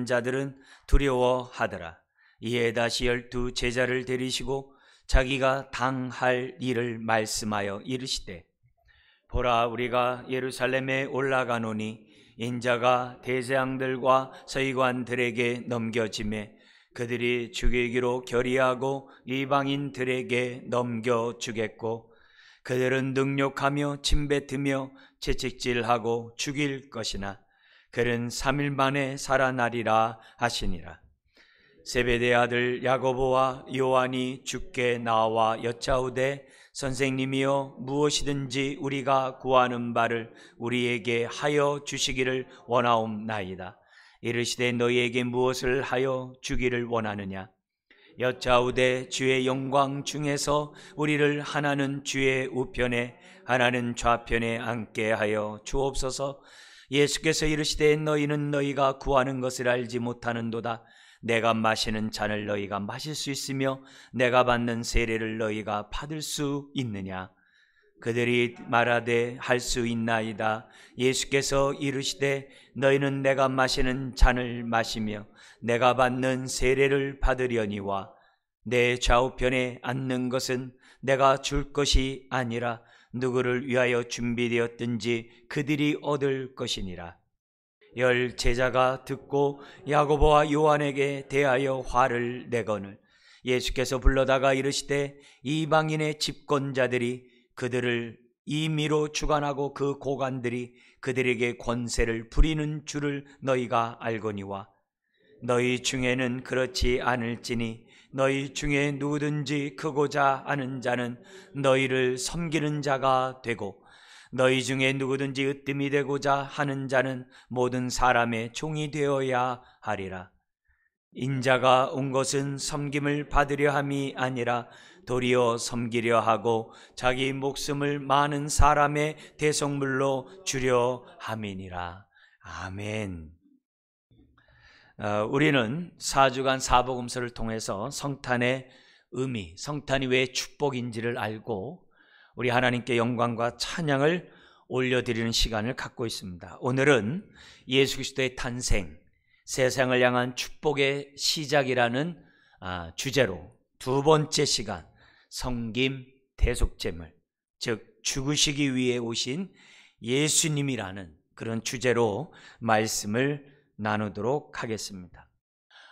자들은 두려워하더라. 이에 다시 12 제자를 데리시고 자기가 당할 일을 말씀하여 이르시되, 보라, 우리가 예루살렘에 올라가노니 인자가 대제사장들과 서기관들에게 넘겨지매 그들이 죽이기로 결의하고 이방인들에게 넘겨주겠고, 그들은 능욕하며 침뱉으며 채찍질하고 죽일 것이나 그는 3일 만에 살아나리라 하시니라. 세베대의 아들 야고보와 요한이 주께 나와 여짜오되, 선생님이여, 무엇이든지 우리가 구하는 바를 우리에게 하여 주시기를 원하옵나이다. 이르시되, 너희에게 무엇을 하여 주기를 원하느냐? 여짜오되, 주의 영광 중에서 우리를 하나는 주의 우편에 하나는 좌편에 앉게 하여 주옵소서. 예수께서 이르시되, 너희는 너희가 구하는 것을 알지 못하는도다. 내가 마시는 잔을 너희가 마실 수 있으며 내가 받는 세례를 너희가 받을 수 있느냐? 그들이 말하되, 할 수 있나이다. 예수께서 이르시되, 너희는 내가 마시는 잔을 마시며 내가 받는 세례를 받으려니와 내 좌우편에 앉는 것은 내가 줄 것이 아니라 누구를 위하여 준비되었든지 그들이 얻을 것이니라. 10 제자가 듣고 야고보와 요한에게 대하여 화를 내거늘 예수께서 불러다가 이르시되, 이방인의 집권자들이 그들을 임의로 주관하고 그 고관들이 그들에게 권세를 부리는 줄을 너희가 알거니와 너희 중에는 그렇지 않을지니 너희 중에 누구든지 크고자 하는 자는 너희를 섬기는 자가 되고 너희 중에 누구든지 으뜸이 되고자 하는 자는 모든 사람의 종이 되어야 하리라. 인자가 온 것은 섬김을 받으려 함이 아니라 도리어 섬기려 하고 자기 목숨을 많은 사람의 대속물로 주려 함이니라. 아멘. 우리는 4주간 사복음서를 통해서 성탄의 의미, 성탄이 왜 축복인지를 알고 우리 하나님께 영광과 찬양을 올려드리는 시간을 갖고 있습니다. 오늘은 예수 그리스도의 탄생, 세상을 향한 축복의 시작이라는 주제로 두 번째 시간, 섬김 대속제물, 즉 죽으시기 위해 오신 예수님이라는 그런 주제로 말씀을 나누도록 하겠습니다.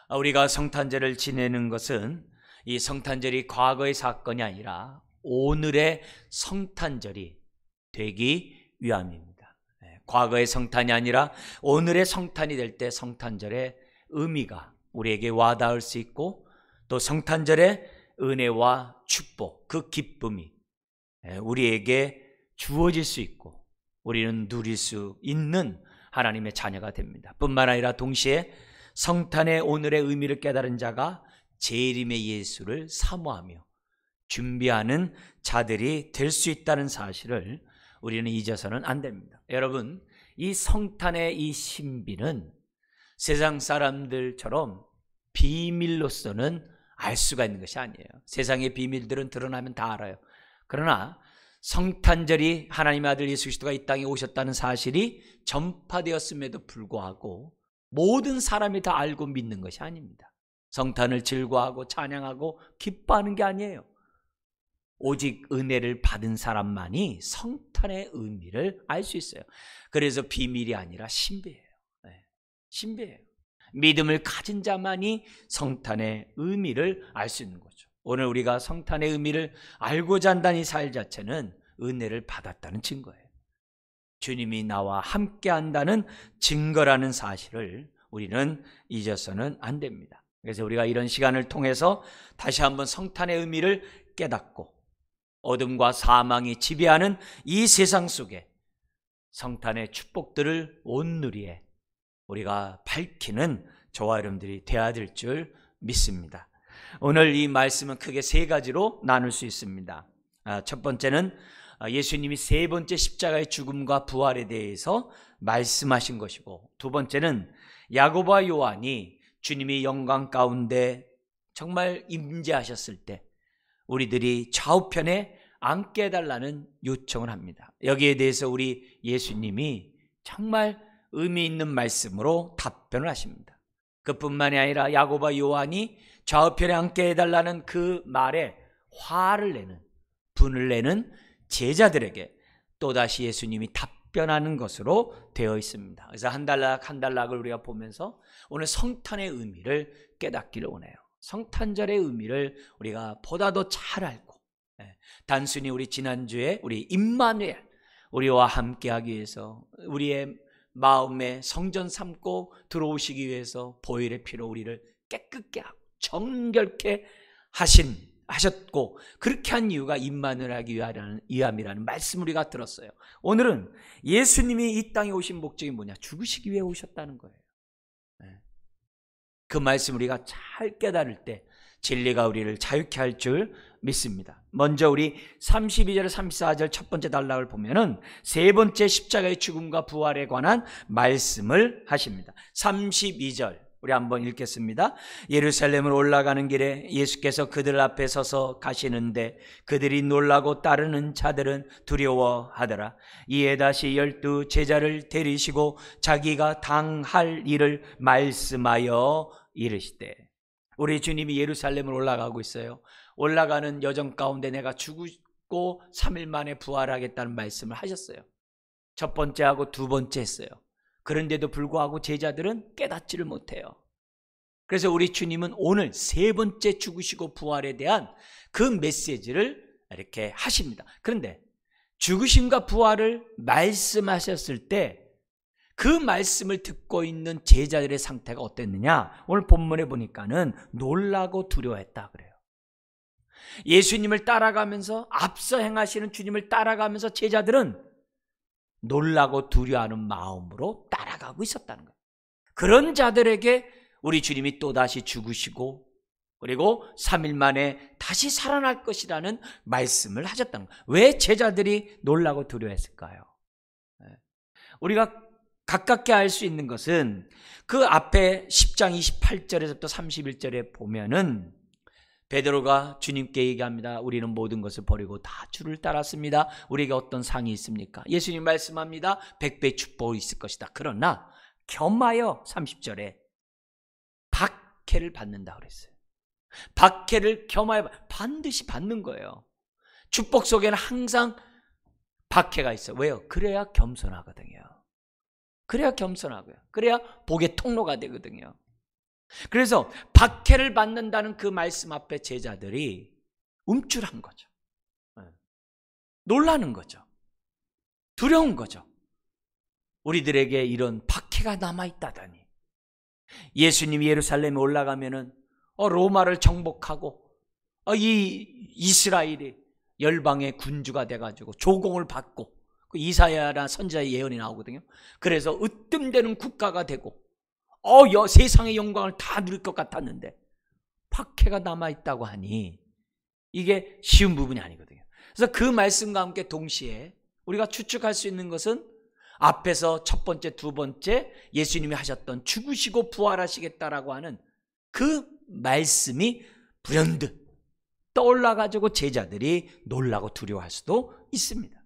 우리가 성탄절을 지내는 것은 이 성탄절이 과거의 사건이 아니라 오늘의 성탄절이 되기 위함입니다. 과거의 성탄이 아니라 오늘의 성탄이 될 때 성탄절의 의미가 우리에게 와닿을 수 있고 또 성탄절의 은혜와 축복, 그 기쁨이 우리에게 주어질 수 있고 우리는 누릴 수 있는 하나님의 자녀가 됩니다. 뿐만 아니라 동시에 성탄의 오늘의 의미를 깨달은 자가 재림의 예수를 사모하며 준비하는 자들이 될 수 있다는 사실을 우리는 잊어서는 안 됩니다. 여러분, 이 성탄의 이 신비는 세상 사람들처럼 비밀로서는 알 수가 있는 것이 아니에요. 세상의 비밀들은 드러나면 다 알아요. 그러나 성탄절이 하나님의 아들 예수 그리스도가 이 땅에 오셨다는 사실이 전파되었음에도 불구하고 모든 사람이 다 알고 믿는 것이 아닙니다. 성탄을 즐거워하고 찬양하고 기뻐하는 게 아니에요. 오직 은혜를 받은 사람만이 성탄의 의미를 알 수 있어요. 그래서 비밀이 아니라 신비예요. 신비예요. 믿음을 가진 자만이 성탄의 의미를 알 수 있는 거죠. 오늘 우리가 성탄의 의미를 알고자 한다는 이 사실 자체는 은혜를 받았다는 증거예요. 주님이 나와 함께 한다는 증거라는 사실을 우리는 잊어서는 안 됩니다. 그래서 우리가 이런 시간을 통해서 다시 한번 성탄의 의미를 깨닫고 어둠과 사망이 지배하는 이 세상 속에 성탄의 축복들을 온누리에 우리가 밝히는 저와 여러분들이 되어야 될 줄 믿습니다. 오늘 이 말씀은 크게 세 가지로 나눌 수 있습니다. 첫 번째는 예수님이 세 번째 십자가의 죽음과 부활에 대해서 말씀하신 것이고, 두 번째는 야고보와 요한이 주님이 영광 가운데 정말 임재하셨을 때 우리들이 좌우편에 앉게 해달라는 요청을 합니다. 여기에 대해서 우리 예수님이 정말 의미 있는 말씀으로 답변을 하십니다. 그뿐만이 아니라 야고보와 요한이 좌우편에 앉게 해달라는 그 말에 화를 내는, 분을 내는 제자들에게 또다시 예수님이 답변하는 것으로 되어 있습니다. 그래서 한 단락 한 단락을 우리가 보면서 오늘 성탄의 의미를 깨닫기를 원해요. 성탄절의 의미를 우리가 보다 더 잘 알고, 단순히 우리 지난주에 우리 임마누엘, 우리와 함께하기 위해서 우리의 마음에 성전 삼고 들어오시기 위해서 보혈의 피로 우리를 깨끗게 하고 정결케 하셨고, 그렇게 한 이유가 임마누엘하기 위함이라는 말씀을 우리가 들었어요. 오늘은 예수님이 이 땅에 오신 목적이 뭐냐? 죽으시기 위해 오셨다는 거예요. 그 말씀 우리가 잘 깨달을 때 진리가 우리를 자유케 할 줄 믿습니다. 먼저 우리 32절 34절 첫 번째 단락을 보면은 세 번째 십자가의 죽음과 부활에 관한 말씀을 하십니다. 32절 우리 한번 읽겠습니다. 예루살렘을 올라가는 길에 예수께서 그들 앞에 서서 가시는데 그들이 놀라고 따르는 자들은 두려워하더라. 이에 다시 12 제자를 데리시고 자기가 당할 일을 말씀하여 이르시되, 우리 주님이 예루살렘을 올라가고 있어요. 올라가는 여정 가운데 내가 죽고 3일 만에 부활하겠다는 말씀을 하셨어요. 첫 번째하고 두 번째 했어요. 그런데도 불구하고 제자들은 깨닫지를 못해요. 그래서 우리 주님은 오늘 세 번째 죽으시고 부활에 대한 그 메시지를 이렇게 하십니다. 그런데 죽으심과 부활을 말씀하셨을 때 그 말씀을 듣고 있는 제자들의 상태가 어땠느냐? 오늘 본문에 보니까는 놀라고 두려워했다 그래요. 예수님을 따라가면서, 앞서 행하시는 주님을 따라가면서 제자들은 놀라고 두려워하는 마음으로 따라가고 있었다는 거예요. 그런 자들에게 우리 주님이 또다시 죽으시고 그리고 3일 만에 다시 살아날 것이라는 말씀을 하셨다는 거예요. 왜 제자들이 놀라고 두려워했을까요? 우리가 가깝게 알 수 있는 것은 그 앞에 10장 28절에서부터 31절에 보면은 베드로가 주님께 얘기합니다. 우리는 모든 것을 버리고 다 주를 따랐습니다. 우리에게 어떤 상이 있습니까? 예수님 말씀합니다. 100배 축복이 있을 것이다. 그러나 겸하여 30절에 박해를 받는다 그랬어요. 박해를 겸하여 반드시 받는 거예요. 축복 속에는 항상 박해가 있어요. 왜요? 그래야 겸손하거든요. 그래야 겸손하고요. 그래야 복의 통로가 되거든요. 그래서 박해를 받는다는 그 말씀 앞에 제자들이 움찔한 거죠. 놀라는 거죠. 두려운 거죠. 우리들에게 이런 박해가 남아있다더니, 예수님이 예루살렘에 올라가면은 로마를 정복하고 이 이스라엘이 열방의 군주가 돼가지고 조공을 받고, 그 이사야나 선지자의 예언이 나오거든요. 그래서 으뜸되는 국가가 되고 세상의 영광을 다 누릴 것 같았는데 박해가 남아있다고 하니 이게 쉬운 부분이 아니거든요. 그래서 그 말씀과 함께 동시에 우리가 추측할 수 있는 것은 앞에서 첫 번째, 두 번째 예수님이 하셨던 죽으시고 부활하시겠다라고 하는 그 말씀이 불현듯 떠올라가지고 제자들이 놀라고 두려워할 수도 있습니다.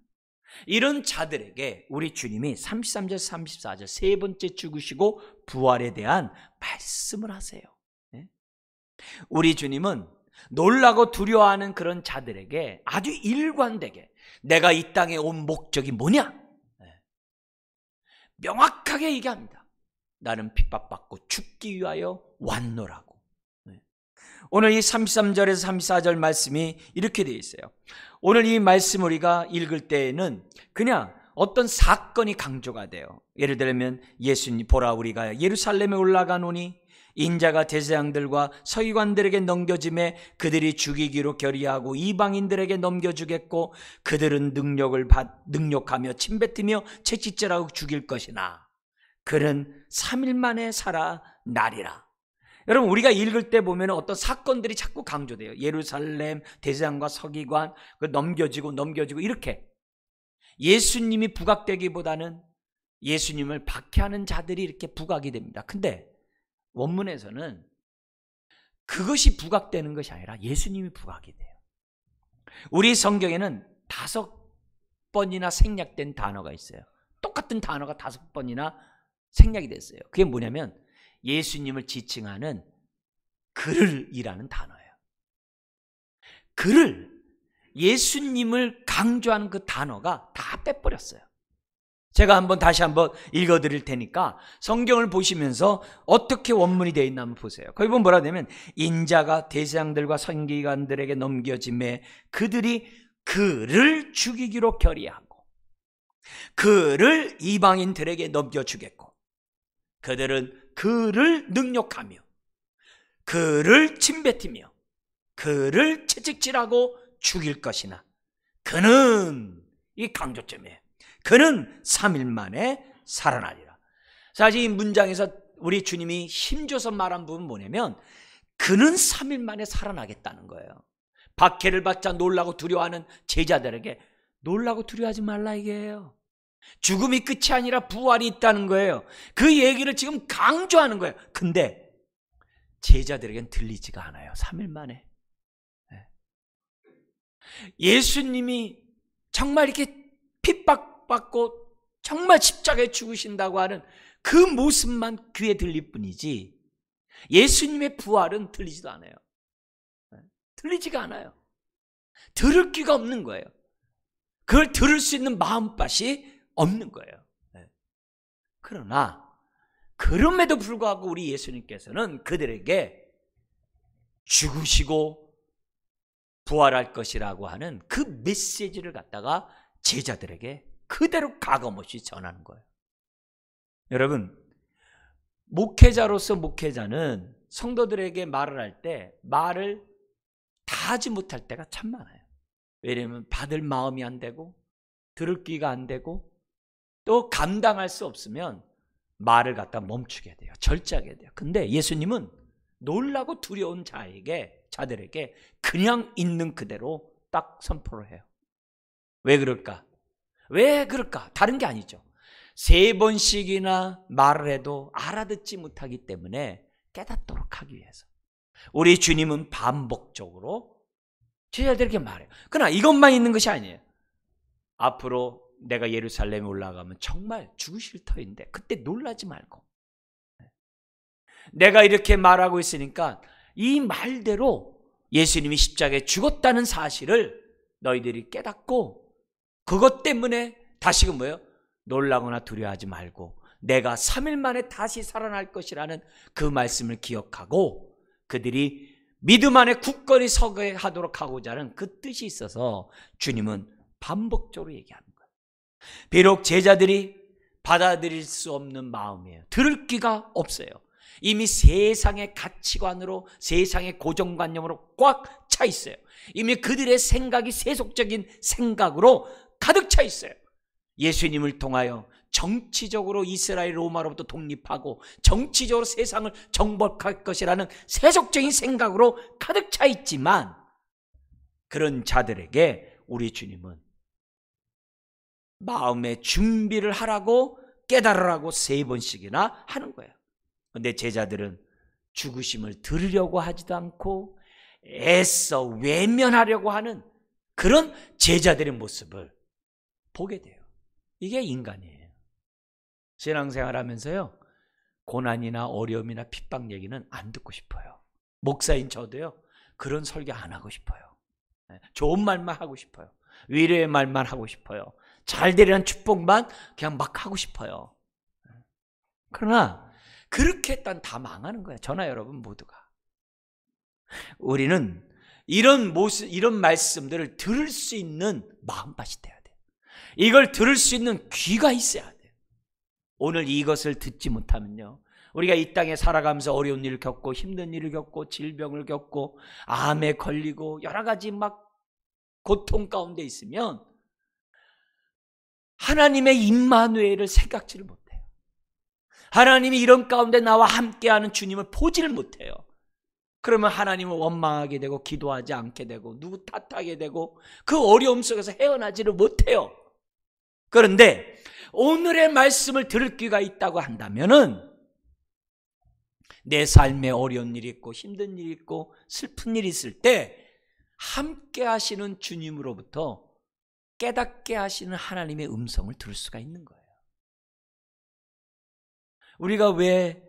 이런 자들에게 우리 주님이 33절 34절 세 번째 죽으시고 부활에 대한 말씀을 하세요. 우리 주님은 놀라고 두려워하는 그런 자들에게 아주 일관되게 내가 이 땅에 온 목적이 뭐냐? 명확하게 얘기합니다. 나는 핍박받고 죽기 위하여 왔노라고. 오늘 이 33절에서 34절 말씀이 이렇게 되어 있어요. 오늘 이 말씀 우리가 읽을 때에는 그냥 어떤 사건이 강조가 돼요. 예를 들면 예수님 보라 우리가 예루살렘에 올라가노니 인자가 제사장들과 서기관들에게 넘겨짐에 그들이 죽이기로 결의하고 이방인들에게 넘겨주겠고 그들은 능욕하며 침뱉으며 채찍질하고 죽일 것이나 그는 3일 만에 살아나리라. 여러분 우리가 읽을 때 보면 어떤 사건들이 자꾸 강조돼요. 예루살렘 대제사장과 서기관 넘겨지고 이렇게 예수님이 부각되기보다는 예수님을 박해하는 자들이 이렇게 부각이 됩니다. 근데 원문에서는 그것이 부각되는 것이 아니라 예수님이 부각이 돼요. 우리 성경에는 5번이나 생략된 단어가 있어요. 똑같은 단어가 5번이나 생략이 됐어요. 그게 뭐냐면 예수님을 지칭하는 그를이라는 단어예요. 그를, 예수님을 강조하는 그 단어가 다 빼버렸어요. 제가 다시 한번 읽어드릴 테니까 성경을 보시면서 어떻게 원문이 되어 있나 한번 보세요. 거기 보면 뭐라 되면, 인자가 대제사장들과 선지관들에게 넘겨짐에 그들이 그를 죽이기로 결의하고 그를 이방인들에게 넘겨주겠고 그들은 그를 능욕하며 그를 침뱉으며 그를 채찍질하고 죽일 것이나 그는, 이 강조점이에요, 그는 3일 만에 살아나리라. 사실 이 문장에서 우리 주님이 힘줘서 말한 부분은 뭐냐면, 그는 3일 만에 살아나겠다는 거예요. 박해를 받자 놀라고 두려워하는 제자들에게 놀라고 두려워하지 말라 이게요. 죽음이 끝이 아니라 부활이 있다는 거예요. 그 얘기를 지금 강조하는 거예요. 근데 제자들에겐 들리지가 않아요. 3일 만에. 예수님이 정말 이렇게 핍박받고 정말 십자가에 죽으신다고 하는 그 모습만 귀에 들릴 뿐이지 예수님의 부활은 들리지도 않아요. 들리지가 않아요. 들을 귀가 없는 거예요. 그걸 들을 수 있는 마음밭이 없는 거예요. 그러나 그럼에도 불구하고 우리 예수님께서는 그들에게 죽으시고 부활할 것이라고 하는 그 메시지를 갖다가 제자들에게 그대로 가감없이 전하는 거예요. 여러분, 목회자로서 목회자는 성도들에게 말을 할 때 말을 다 하지 못할 때가 참 많아요. 왜냐하면 받을 마음이 안 되고 들을 귀가 안 되고 또 감당할 수 없으면 말을 갖다 멈추게 돼요. 절제하게 돼요. 근데 예수님은 놀라고 두려운 자들에게 그냥 있는 그대로 딱 선포를 해요. 왜 그럴까? 왜 그럴까? 다른 게 아니죠. 3번씩이나 말을 해도 알아듣지 못하기 때문에 깨닫도록 하기 위해서. 우리 주님은 반복적으로 제자들에게 말해요. 그러나 이것만 있는 것이 아니에요. 앞으로 내가 예루살렘에 올라가면 정말 죽으실 터인데 그때 놀라지 말고, 내가 이렇게 말하고 있으니까 이 말대로 예수님이 십자가에 죽었다는 사실을 너희들이 깨닫고 그것 때문에 다시금 뭐예요? 놀라거나 두려워하지 말고 내가 3일 만에 다시 살아날 것이라는 그 말씀을 기억하고 그들이 믿음 안에 굳건히 서게 하도록 하고자 하는 그 뜻이 있어서 주님은 반복적으로 얘기하는 거예요. 비록 제자들이 받아들일 수 없는 마음이에요. 들을 귀가 없어요. 이미 세상의 가치관으로, 세상의 고정관념으로 꽉 차 있어요. 이미 그들의 생각이 세속적인 생각으로 가득 차 있어요. 예수님을 통하여 정치적으로 이스라엘 로마로부터 독립하고 정치적으로 세상을 정복할 것이라는 세속적인 생각으로 가득 차 있지만, 그런 자들에게 우리 주님은 마음의 준비를 하라고, 깨달으라고 3번씩이나 하는 거예요. 그런데 제자들은 죽으심을 들으려고 하지도 않고 애써 외면하려고 하는 그런 제자들의 모습을 보게 돼요. 이게 인간이에요. 신앙생활 하면서요, 고난이나 어려움이나 핍박 얘기는 안 듣고 싶어요. 목사인 저도요, 그런 설교 안 하고 싶어요. 좋은 말만 하고 싶어요. 위로의 말만 하고 싶어요. 잘 되리라는 축복만 그냥 막 하고 싶어요. 그러나 그렇게 했다면 다 망하는 거예요. 저나 여러분 모두가. 우리는 이런 모습, 이런 말씀들을 들을 수 있는 마음밭이 돼야 돼요. 이걸 들을 수 있는 귀가 있어야 돼요. 오늘 이것을 듣지 못하면요, 우리가 이 땅에 살아가면서 어려운 일을 겪고 힘든 일을 겪고 질병을 겪고 암에 걸리고 여러 가지 막 고통 가운데 있으면 하나님의 임마누엘을 생각지를 못해요. 하나님이 이런 가운데 나와 함께하는 주님을 보지를 못해요. 그러면 하나님을 원망하게 되고 기도하지 않게 되고 누구 탓하게 되고 그 어려움 속에서 헤어나지를 못해요. 그런데 오늘의 말씀을 들을 귀가 있다고 한다면은 내 삶에 어려운 일이 있고 힘든 일이 있고 슬픈 일이 있을 때 함께 하시는 주님으로부터 깨닫게 하시는 하나님의 음성을 들을 수가 있는 거예요. 우리가 왜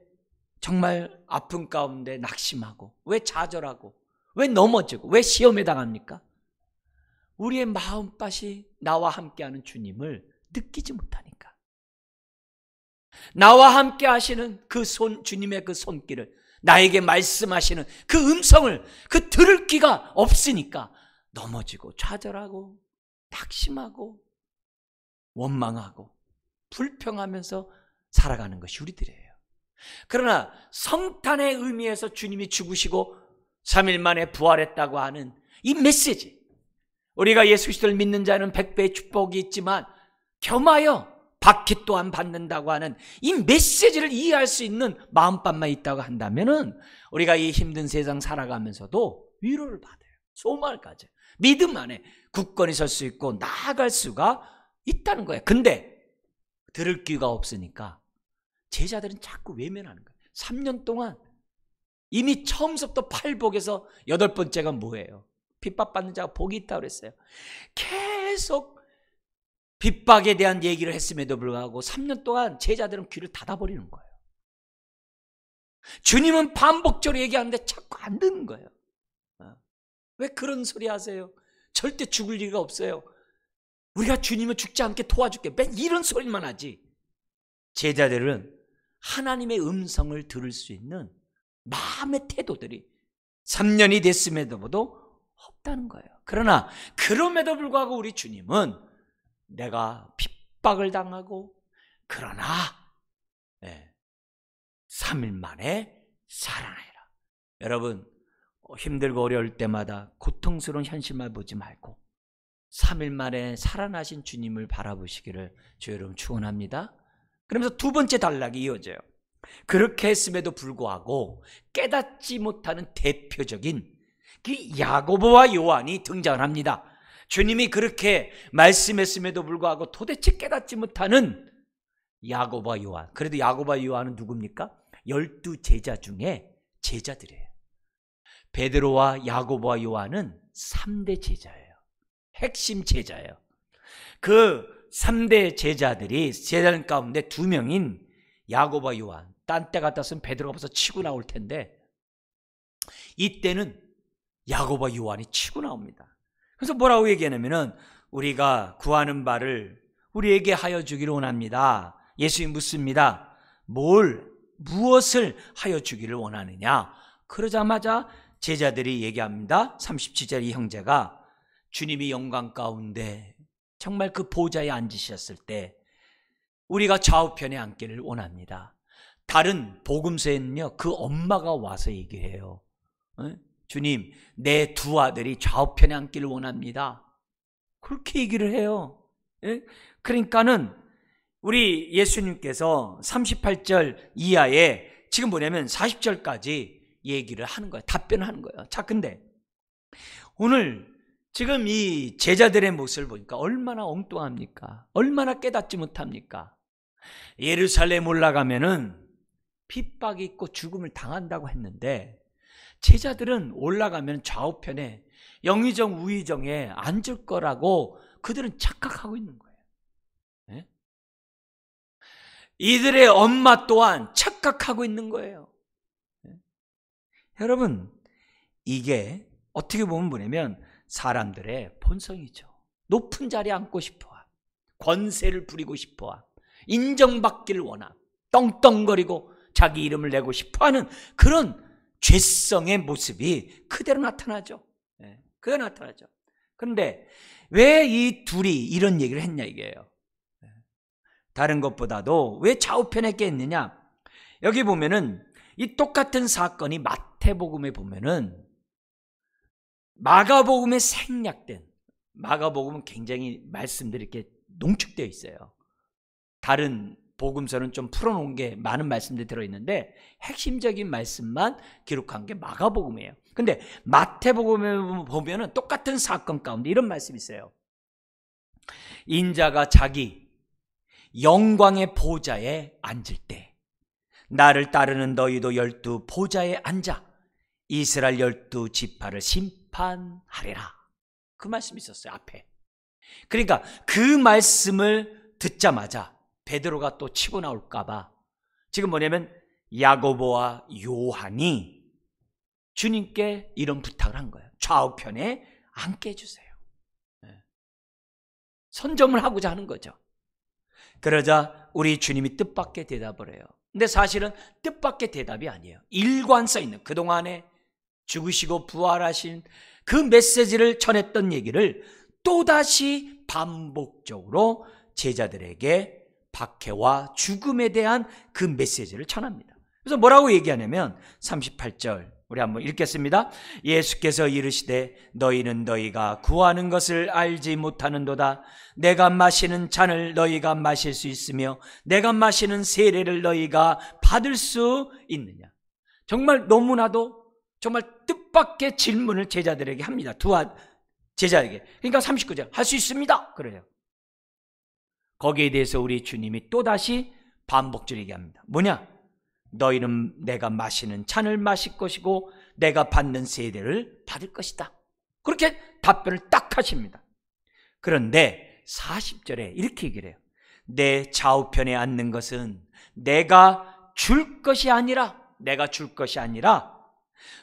정말 아픔 가운데 낙심하고, 왜 좌절하고, 왜 넘어지고, 왜 시험에 당합니까? 우리의 마음밭이 나와 함께하는 주님을 느끼지 못하니까. 나와 함께 하시는 그 주님의 그 손길을, 나에게 말씀하시는 그 음성을 들을 귀가 없으니까 넘어지고 좌절하고 낙심하고 원망하고 불평하면서 살아가는 것이 우리들이에요. 그러나 성탄의 의미에서 주님이 죽으시고 3일 만에 부활했다고 하는 이 메시지, 우리가 예수 그리스도를 믿는 자는 100배의 축복이 있지만 겸하여 박해 또한 받는다고 하는 이 메시지를 이해할 수 있는 마음밭만 있다고 한다면은 우리가 이 힘든 세상 살아가면서도 위로를 받아요. 소망을 가져요. 믿음 안에 굳건히 설 수 있고 나아갈 수가 있다는 거예요. 근데 들을 귀가 없으니까 제자들은 자꾸 외면하는 거예요. 3년 동안 이미 처음부터 팔복에서 8번째가 뭐예요? 핍박받는 자가 복이 있다고 그랬어요. 계속 핍박에 대한 얘기를 했음에도 불구하고 3년 동안 제자들은 귀를 닫아버리는 거예요. 주님은 반복적으로 얘기하는데 자꾸 안 듣는 거예요. 왜 그런 소리 하세요? 절대 죽을 리가 없어요. 우리가 주님을 죽지 않게 도와줄게. 맨 이런 소리만 하지. 제자들은 하나님의 음성을 들을 수 있는 마음의 태도들이 3년이 됐음에도 없다는 거예요. 그러나 그럼에도 불구하고 우리 주님은 내가 핍박을 당하고 그러나 3일 만에 살아나리라. 여러분, 힘들고 어려울 때마다 고통스러운 현실만 보지 말고 3일 만에 살아나신 주님을 바라보시기를 주 여러분 축원합니다. 그러면서 두 번째 단락이 이어져요. 그렇게 했음에도 불구하고 깨닫지 못하는 대표적인 그 야고보와 요한이 등장을 합니다. 주님이 그렇게 말씀했음에도 불구하고 도대체 깨닫지 못하는 야고보와 요한. 그래도 야고보와 요한은 누굽니까? 12 제자 중에 제자들이에요. 베드로와 야고보와 요한은 3대 제자예요. 핵심 제자예요. 그 3대 제자들이 제자들 가운데 2명인 야고보와 요한, 딴 때 같았으면 베드로가 벌써 치고 나올 텐데 이때는 야고보와 요한이 치고 나옵니다. 그래서 뭐라고 얘기하냐면은 우리가 구하는 바를 우리에게 하여 주기를 원합니다. 예수님 묻습니다. 무엇을 하여 주기를 원하느냐? 그러자마자 제자들이 얘기합니다. 37절 이 형제가 주님이 영광 가운데 정말 그 보좌에 앉으셨을 때 우리가 좌우편에 앉기를 원합니다. 다른 복음서에는요, 그 엄마가 와서 얘기해요. 주님, 내 2 아들이 좌우편에 앉기를 원합니다. 그렇게 얘기를 해요. 그러니까는 우리 예수님께서 38절 이하에 지금 뭐냐면 40절까지 얘기를 하는 거예요. 답변을 하는 거예요. 자, 근데 오늘 지금 이 제자들의 모습을 보니까 얼마나 엉뚱합니까? 얼마나 깨닫지 못합니까? 예루살렘 올라가면은 핍박이 있고 죽음을 당한다고 했는데 제자들은 올라가면 좌우편에 영의정 우의정에 앉을 거라고 그들은 착각하고 있는 거예요. 네? 이들의 엄마 또한 착각하고 있는 거예요. 네? 여러분, 이게 어떻게 보면 뭐냐면 사람들의 본성이죠. 높은 자리에 앉고 싶어하, 권세를 부리고 싶어하, 인정받기를 원하, 떵떵거리고 자기 이름을 내고 싶어하는 그런 죄성의 모습이 그대로 나타나죠. 그대로 나타나죠. 그런데 왜 이 둘이 이런 얘기를 했냐 이게요. 다른 것보다도 왜 좌우편에 깼느냐? 여기 보면은 이 똑같은 사건이 마태복음에 보면은 마가복음에 생략된, 마가복음은 굉장히 말씀들이 이렇게 농축되어 있어요. 다른 복음서는 좀 풀어놓은 게 많은 말씀들이 들어있는데 핵심적인 말씀만 기록한 게 마가복음이에요. 근데 마태복음에 보면은 똑같은 사건 가운데 이런 말씀이 있어요. 인자가 자기 영광의 보좌에 앉을 때 나를 따르는 너희도 12 보좌에 앉아 이스라엘 12 지파를 심판하리라. 그 말씀이 있었어요, 앞에. 그러니까 그 말씀을 듣자마자 베드로가 또 치고 나올까 봐 지금 뭐냐면 야고보와 요한이 주님께 이런 부탁을 한 거예요. 좌우편에 앉게 해주세요. 선점을 하고자 하는 거죠. 그러자 우리 주님이 뜻밖의 대답을 해요. 근데 사실은 뜻밖의 대답이 아니에요. 일관성 있는, 그동안에 죽으시고 부활하신 그 메시지를 전했던 얘기를 또다시 반복적으로 제자들에게 박해와 죽음에 대한 그 메시지를 전합니다. 그래서 뭐라고 얘기하냐면 38절 우리 한번 읽겠습니다. 예수께서 이르시되 너희는 너희가 구하는 것을 알지 못하는도다. 내가 마시는 잔을 너희가 마실 수 있으며 내가 마시는 세례를 너희가 받을 수 있느냐. 정말 너무나도 정말 뜻밖의 질문을 제자들에게 합니다. 제자에게. 그러니까 39절 할 수 있습니다. 그래요. 거기에 대해서 우리 주님이 또다시 반복적으로 얘기합니다. 뭐냐? 너희는 내가 마시는 잔을 마실 것이고 내가 받는 세례를 받을 것이다. 그렇게 답변을 딱 하십니다. 그런데 40절에 이렇게 얘기를 해요. 내 좌우편에 앉는 것은 내가 줄 것이 아니라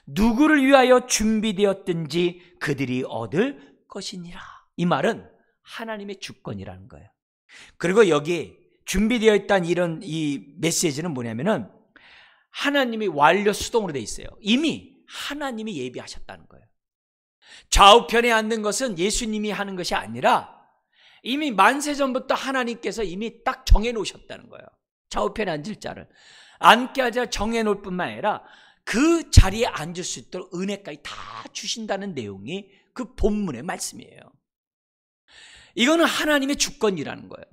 누구를 위하여 준비되었든지 그들이 얻을 것이니라. 이 말은 하나님의 주권이라는 거예요. 그리고 여기 준비되어 있다는 이런 이 메시지는 뭐냐면은 하나님이 완료 수동으로 돼 있어요. 이미 하나님이 예비하셨다는 거예요. 좌우편에 앉는 것은 예수님이 하는 것이 아니라 이미 만세전부터 하나님께서 이미 딱 정해놓으셨다는 거예요. 좌우편에 앉을 자를 앉게 하자 정해놓을 뿐만 아니라 그 자리에 앉을 수 있도록 은혜까지 다 주신다는 내용이 그 본문의 말씀이에요. 이거는 하나님의 주권이라는 거예요.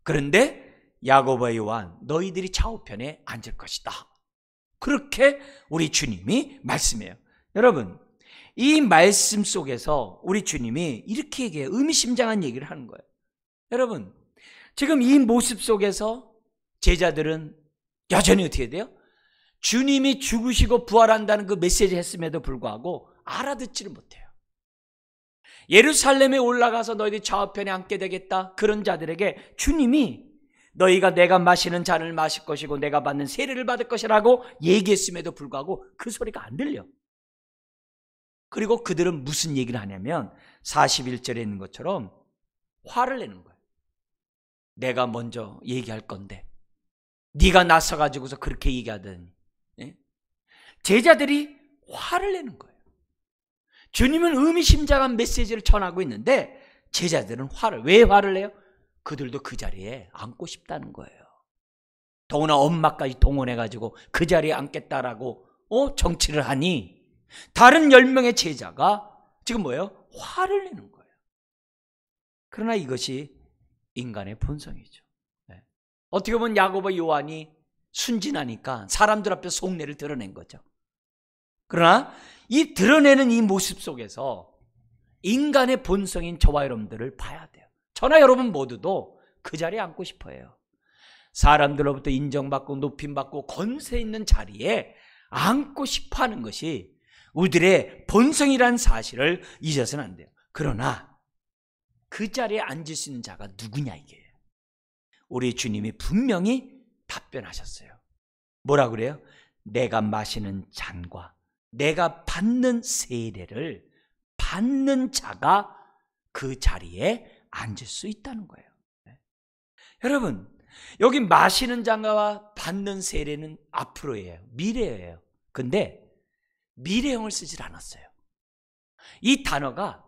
그런데 야고보와 요한 너희들이 좌우편에 앉을 것이다. 그렇게 우리 주님이 말씀해요. 여러분, 이 말씀 속에서 우리 주님이 이렇게 얘기해요. 의미심장한 얘기를 하는 거예요. 여러분, 지금 이 모습 속에서 제자들은 여전히 어떻게 돼요? 주님이 죽으시고 부활한다는 그 메시지 했음에도 불구하고 알아듣지를 못해요. 예루살렘에 올라가서 너희들이 좌우편에 앉게 되겠다. 그런 자들에게 주님이 너희가 내가 마시는 잔을 마실 것이고 내가 받는 세례를 받을 것이라고 얘기했음에도 불구하고 그 소리가 안 들려. 그리고 그들은 무슨 얘기를 하냐면 41절에 있는 것처럼 화를 내는 거예요. 내가 먼저 얘기할 건데 네가 나서가지고서 그렇게 얘기하더니. 제자들이 화를 내는 거예요. 주님은 의미심장한 메시지를 전하고 있는데 제자들은 왜 화를 내요? 그들도 그 자리에 앉고 싶다는 거예요. 더구나 엄마까지 동원해가지고 그 자리에 앉겠다라고 정치를 하니 다른 10명의 제자가 지금 뭐예요? 화를 내는 거예요. 그러나 이것이 인간의 본성이죠. 어떻게 보면 야고보 요한이 순진하니까 사람들 앞에서 속내를 드러낸 거죠. 그러나 이 드러내는 이 모습 속에서 인간의 본성인 저와 여러분들을 봐야 돼요. 저나 여러분 모두도 그 자리에 앉고 싶어요. 사람들로부터 인정받고 높임받고 권세 있는 자리에 앉고 싶어하는 것이 우리들의 본성이라는 사실을 잊어서는 안 돼요. 그러나 그 자리에 앉을 수 있는 자가 누구냐 이게. 우리 주님이 분명히 답변하셨어요. 뭐라 그래요? 내가 마시는 잔과 내가 받는 세례를 받는 자가 그 자리에 앉을 수 있다는 거예요. 여러분, 여기 마시는 잔과 받는 세례는 앞으로예요. 미래예요. 근데 미래형을 쓰질 않았어요. 이 단어가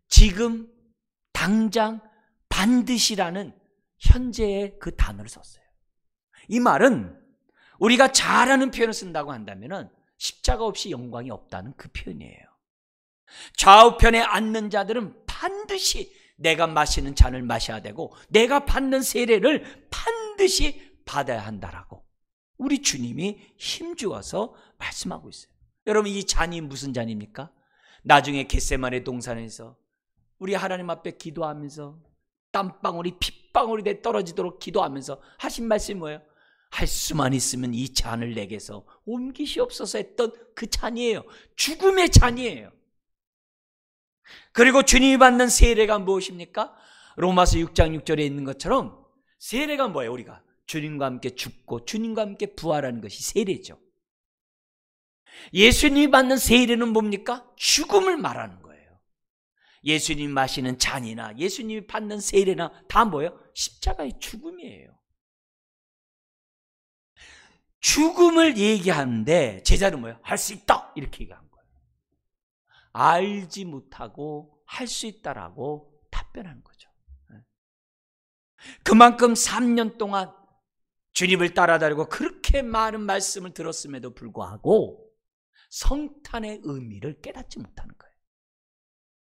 지금 당장 반드시라는 현재의 그 단어를 썼어요. 이 말은 우리가 잘하는 표현을 쓴다고 한다면 십자가 없이 영광이 없다는 그 표현이에요. 좌우편에 앉는 자들은 반드시 내가 마시는 잔을 마셔야 되고 내가 받는 세례를 반드시 받아야 한다라고 우리 주님이 힘주어서 말씀하고 있어요. 여러분, 이 잔이 무슨 잔입니까? 나중에 겟세마네 동산에서 우리 하나님 앞에 기도하면서 땀방울이 핏방울이 돼 떨어지도록 기도하면서 하신 말씀이 뭐예요? 할 수만 있으면 이 잔을 내게서 옮기시옵소서 했던 그 잔이에요. 죽음의 잔이에요. 그리고 주님이 받는 세례가 무엇입니까? 로마서 6장 6절에 있는 것처럼 세례가 뭐예요? 우리가 주님과 함께 죽고 주님과 함께 부활하는 것이 세례죠. 예수님이 받는 세례는 뭡니까? 죽음을 말하는 거예요. 예수님이 마시는 잔이나 예수님이 받는 세례나 다 뭐예요? 십자가의 죽음이에요. 죽음을 얘기하는데 제자는 뭐예요? 할 수 있다 이렇게 얘기한 거예요. 알지 못하고 할 수 있다라고 답변한 거죠. 그만큼 3년 동안 주님을 따라다니고 그렇게 많은 말씀을 들었음에도 불구하고 성탄의 의미를 깨닫지 못하는 거예요.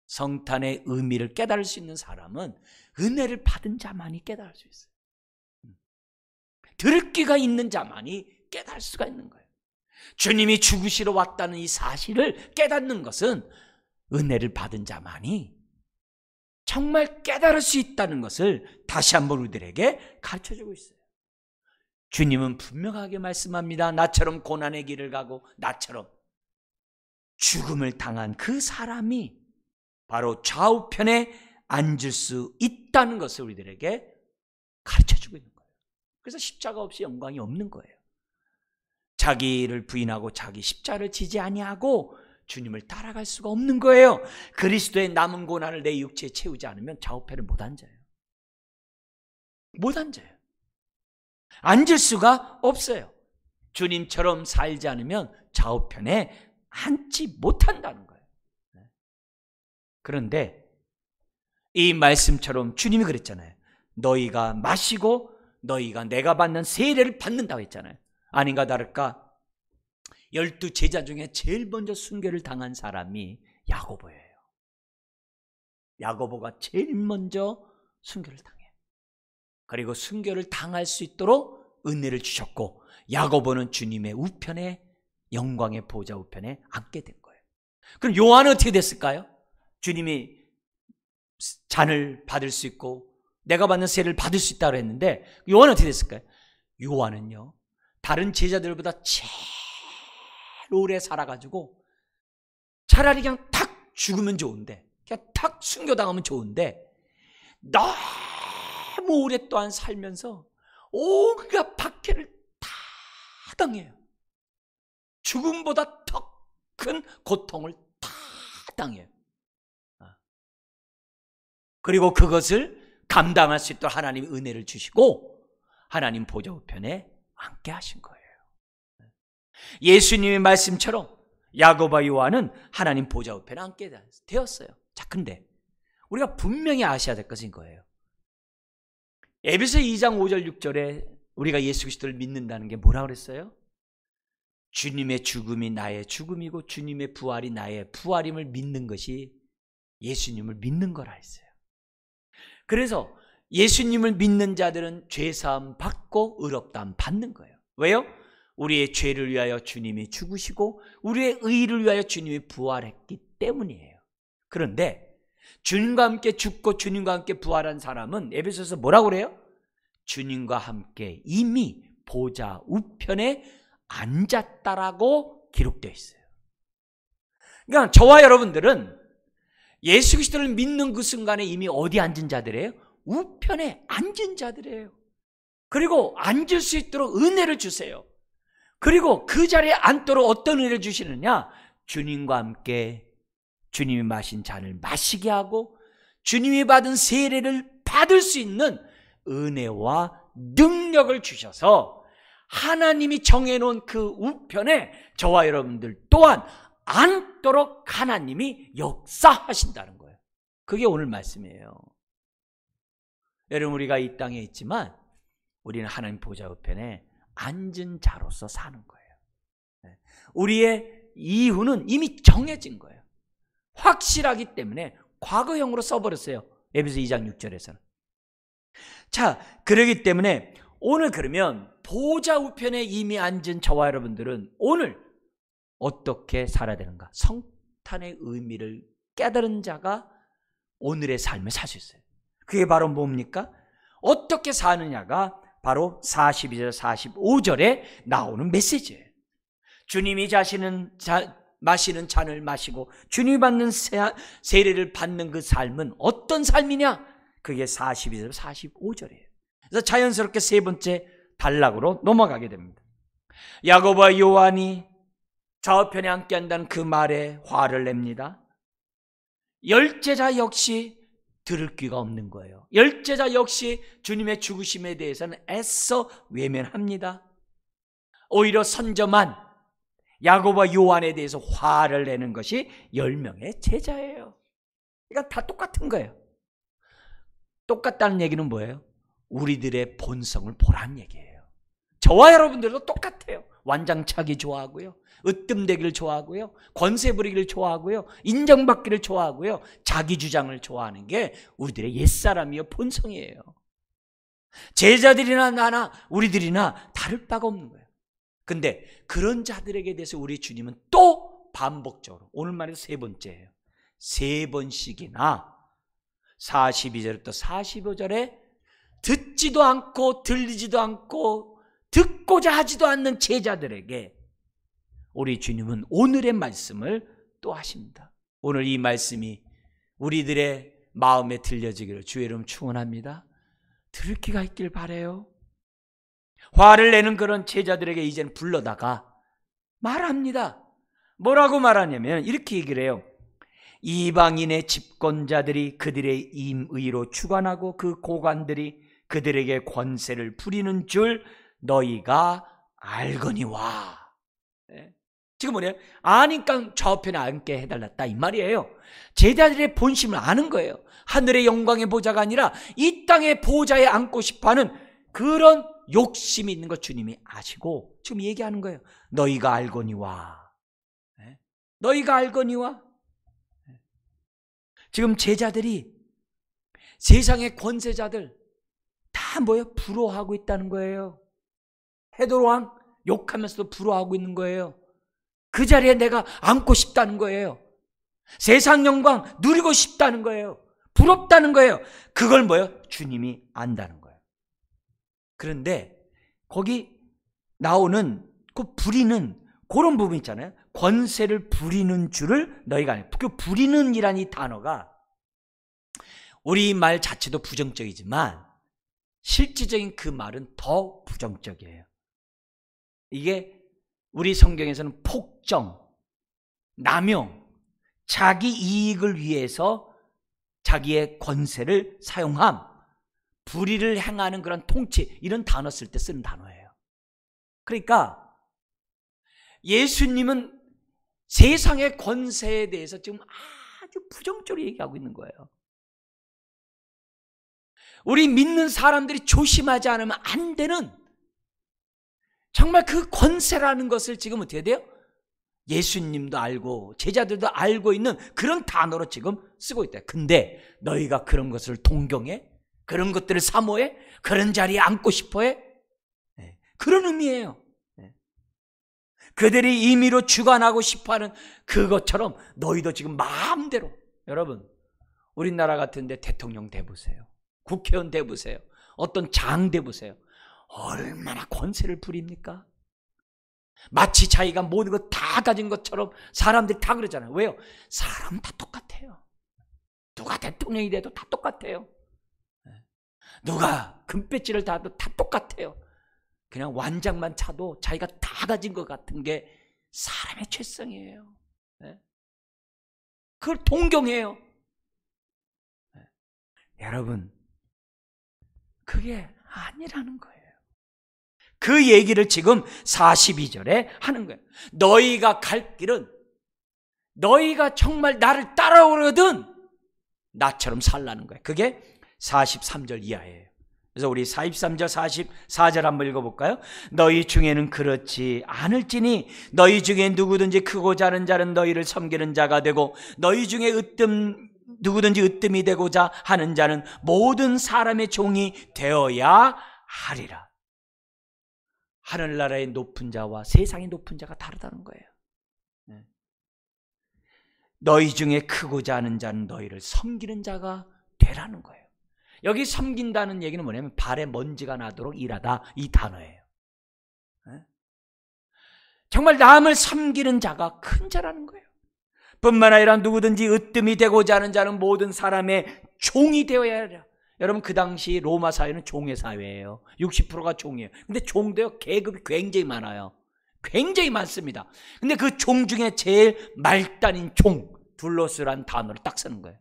성탄의 의미를 깨달을 수 있는 사람은 은혜를 받은 자만이 깨달을 수 있어요. 들을 귀가 있는 자만이 깨달을 수가 있는 거예요. 주님이 죽으시러 왔다는 이 사실을 깨닫는 것은 은혜를 받은 자만이 정말 깨달을 수 있다는 것을 다시 한번 우리들에게 가르쳐주고 있어요. 주님은 분명하게 말씀합니다. 나처럼 고난의 길을 가고 나처럼 죽음을 당한 그 사람이 바로 좌우편에 앉을 수 있다는 것을 우리들에게 가르쳐주고 있는 거예요. 그래서 십자가 없이 영광이 없는 거예요. 자기를 부인하고 자기 십자가를 지지 아니하고 주님을 따라갈 수가 없는 거예요. 그리스도의 남은 고난을 내 육체에 채우지 않으면 좌우편에 못 앉아요. 못 앉아요. 앉을 수가 없어요. 주님처럼 살지 않으면 좌우편에 앉지 못한다는 거예요. 그런데 이 말씀처럼 주님이 그랬잖아요. 너희가 마시고 너희가 내가 받는 세례를 받는다고 했잖아요. 아닌가 다를까 12 제자 중에 제일 먼저 순교를 당한 사람이 야고보예요. 야고보가 제일 먼저 순교를 당해요. 그리고 순교를 당할 수 있도록 은혜를 주셨고 야고보는 주님의 우편에 영광의 보좌 우편에 앉게 된 거예요. 그럼 요한은 어떻게 됐을까요? 주님이 잔을 받을 수 있고 내가 받는 세례를 받을 수 있다고 했는데 요한은 어떻게 됐을까요? 요한은요 다른 제자들보다 제일 오래 살아가지고 차라리 그냥 탁 죽으면 좋은데 그냥 탁 순교당하면 좋은데 너무 오랫동안 살면서 온갖 박해를 다 당해요. 죽음보다 더 큰 고통을 다 당해요. 그리고 그것을 감당할 수 있도록 하나님이 은혜를 주시고 하나님 보좌 우편에 앉게 하신 거예요. 예수님의 말씀처럼 야고보와 요한은 하나님 보좌 우편에 앉게 되었어요. 자, 근데 우리가 분명히 아셔야 될 것은 이거예요. 에베소 2장 5절 6절에 우리가 예수 그리스도를 믿는다는 게 뭐라고 그랬어요? 주님의 죽음이 나의 죽음이고 주님의 부활이 나의 부활임을 믿는 것이 예수님을 믿는 거라 했어요. 그래서 예수님을 믿는 자들은 죄사함 받고 의롭다함 받는 거예요. 왜요? 우리의 죄를 위하여 주님이 죽으시고 우리의 의를 위하여 주님이 부활했기 때문이에요. 그런데 주님과 함께 죽고 주님과 함께 부활한 사람은 에베소서 뭐라고 그래요? 주님과 함께 이미 보좌 우편에 앉았다라고 기록되어 있어요. 그러니까 저와 여러분들은 예수 그리스도를 믿는 그 순간에 이미 어디 앉은 자들이에요? 우편에 앉은 자들이에요. 그리고 앉을 수 있도록 은혜를 주세요. 그리고 그 자리에 앉도록 어떤 은혜를 주시느냐? 주님과 함께 주님이 마신 잔을 마시게 하고 주님이 받은 세례를 받을 수 있는 은혜와 능력을 주셔서 하나님이 정해놓은 그 우편에 저와 여러분들 또한 앉도록 하나님이 역사하신다는 거예요. 그게 오늘 말씀이에요. 여러분, 우리가 이 땅에 있지만 우리는 하나님 보좌 우편에 앉은 자로서 사는 거예요. 우리의 이후는 이미 정해진 거예요. 확실하기 때문에 과거형으로 써버렸어요. 에베소 2장 6절에서는. 자, 그러기 때문에 오늘 그러면 보좌 우편에 이미 앉은 저와 여러분들은 오늘 어떻게 살아야 되는가? 성탄의 의미를 깨달은 자가 오늘의 삶을 살 수 있어요. 그게 바로 뭡니까? 어떻게 사느냐가 바로 42절, 45절에 나오는 메시지예요. 주님이 마시는 잔을 마시고 주님이 받는 세례를 받는 그 삶은 어떤 삶이냐? 그게 42절, 45절이에요. 그래서 자연스럽게 세 번째 단락으로 넘어가게 됩니다. 야고보와 요한이 좌우편에 앉게 한다는 그 말에 화를 냅니다. 열제자 역시 들을 귀가 없는 거예요. 열제자 역시 주님의 죽으심에 대해서는 애써 외면합니다. 오히려 선점한 야고보와 요한에 대해서 화를 내는 것이 10명의 제자예요. 그러니까 다 똑같은 거예요. 똑같다는 얘기는 뭐예요? 우리들의 본성을 보라는 얘기예요. 저와 여러분들도 똑같아요. 완장차기 좋아하고요, 으뜸되기를 좋아하고요, 권세 부리기를 좋아하고요, 인정받기를 좋아하고요, 자기 주장을 좋아하는 게 우리들의 옛사람이요, 본성이에요. 제자들이나 나나 우리들이나 다를 바가 없는 거예요. 근데 그런 자들에게 대해서 우리 주님은 또 반복적으로, 오늘 말해서 세 번째예요, 3번씩이나 42절부터 45절에 듣지도 않고 들리지도 않고 듣고자 하지도 않는 제자들에게 우리 주님은 오늘의 말씀을 또 하십니다. 오늘 이 말씀이 우리들의 마음에 들려지기를 주의 이름 축원합니다. 들을 귀가 있길 바라요. 화를 내는 그런 제자들에게 이제는 불러다가 말합니다. 뭐라고 말하냐면 이렇게 얘기를 해요. 이방인의 집권자들이 그들의 임의로 주관하고 그 고관들이 그들에게 권세를 부리는 줄 너희가 알거니와. 지금 뭐래요? 아니까 좌우편에 앉게 해달랐다 이 말이에요. 제자들의 본심을 아는 거예요. 하늘의 영광의 보좌가 아니라 이 땅의 보좌에 앉고 싶어하는 그런 욕심이 있는 것 주님이 아시고 지금 얘기하는 거예요. 너희가 알거니와. 너희가 알거니와. 지금 제자들이 세상의 권세자들 다 뭐예요? 부러워하고 있다는 거예요. 헤롯왕 욕하면서도 부러워하고 있는 거예요. 그 자리에 내가 앉고 싶다는 거예요. 세상 영광 누리고 싶다는 거예요. 부럽다는 거예요. 그걸 뭐예요? 주님이 안다는 거예요. 그런데 거기 나오는 그 부리는 그런 부분 있잖아요. 권세를 부리는 줄을 너희가 아니. 그 부리는 이란 이 단어가 우리 말 자체도 부정적이지만 실질적인 그 말은 더 부정적이에요. 이게 우리 성경에서는 폭정, 남용, 자기 이익을 위해서 자기의 권세를 사용함, 불의를 행하는 그런 통치, 이런 단어 쓸 때 쓰는 단어예요. 그러니까 예수님은 세상의 권세에 대해서 지금 아주 부정적으로 얘기하고 있는 거예요. 우리 믿는 사람들이 조심하지 않으면 안 되는, 정말 그 권세라는 것을 지금 어떻게 돼요? 예수님도 알고 제자들도 알고 있는 그런 단어로 지금 쓰고 있다. 근데 너희가 그런 것을 동경해? 그런 것들을 사모해? 그런 자리에 앉고 싶어해? 그런 의미예요. 그들이 임의로 주관하고 싶어하는 그것처럼 너희도 지금 마음대로, 여러분 우리나라 같은데 대통령 대보세요, 국회의원 대보세요, 어떤 장 대보세요. 얼마나 권세를 부립니까? 마치 자기가 모든 것 다 가진 것처럼 사람들이 다 그러잖아요. 왜요? 사람 다 똑같아요. 누가 대통령이 돼도 다 똑같아요. 누가 금배지를 달아도 다 똑같아요. 그냥 완장만 차도 자기가 다 가진 것 같은 게 사람의 죄성이에요. 그걸 동경해요. 여러분, 그게 아니라는 거예요. 그 얘기를 지금 42절에 하는 거예요. 너희가 갈 길은, 너희가 정말 나를 따라오려든 나처럼 살라는 거예요. 그게 43절 이하예요. 그래서 우리 43절 44절 한번 읽어볼까요? 너희 중에는 그렇지 않을지니 너희 중에 누구든지 크고자 하는 자는 너희를 섬기는 자가 되고 너희 중에 누구든지 으뜸이 되고자 하는 자는 모든 사람의 종이 되어야 하리라. 하늘나라의 높은 자와 세상의 높은 자가 다르다는 거예요. 너희 중에 크고자 하는 자는 너희를 섬기는 자가 되라는 거예요. 여기 섬긴다는 얘기는 뭐냐면 발에 먼지가 나도록 일하다, 이 단어예요. 정말 남을 섬기는 자가 큰 자라는 거예요. 뿐만 아니라 누구든지 으뜸이 되고자 하는 자는 모든 사람의 종이 되어야 하리라. 여러분 그 당시 로마 사회는 종의 사회예요. 60%가 종이에요. 근데 종도요 계급이 굉장히 많아요. 굉장히 많습니다. 근데 그 종 중에 제일 말단인 종, 둘로스란 단어를 딱 쓰는 거예요.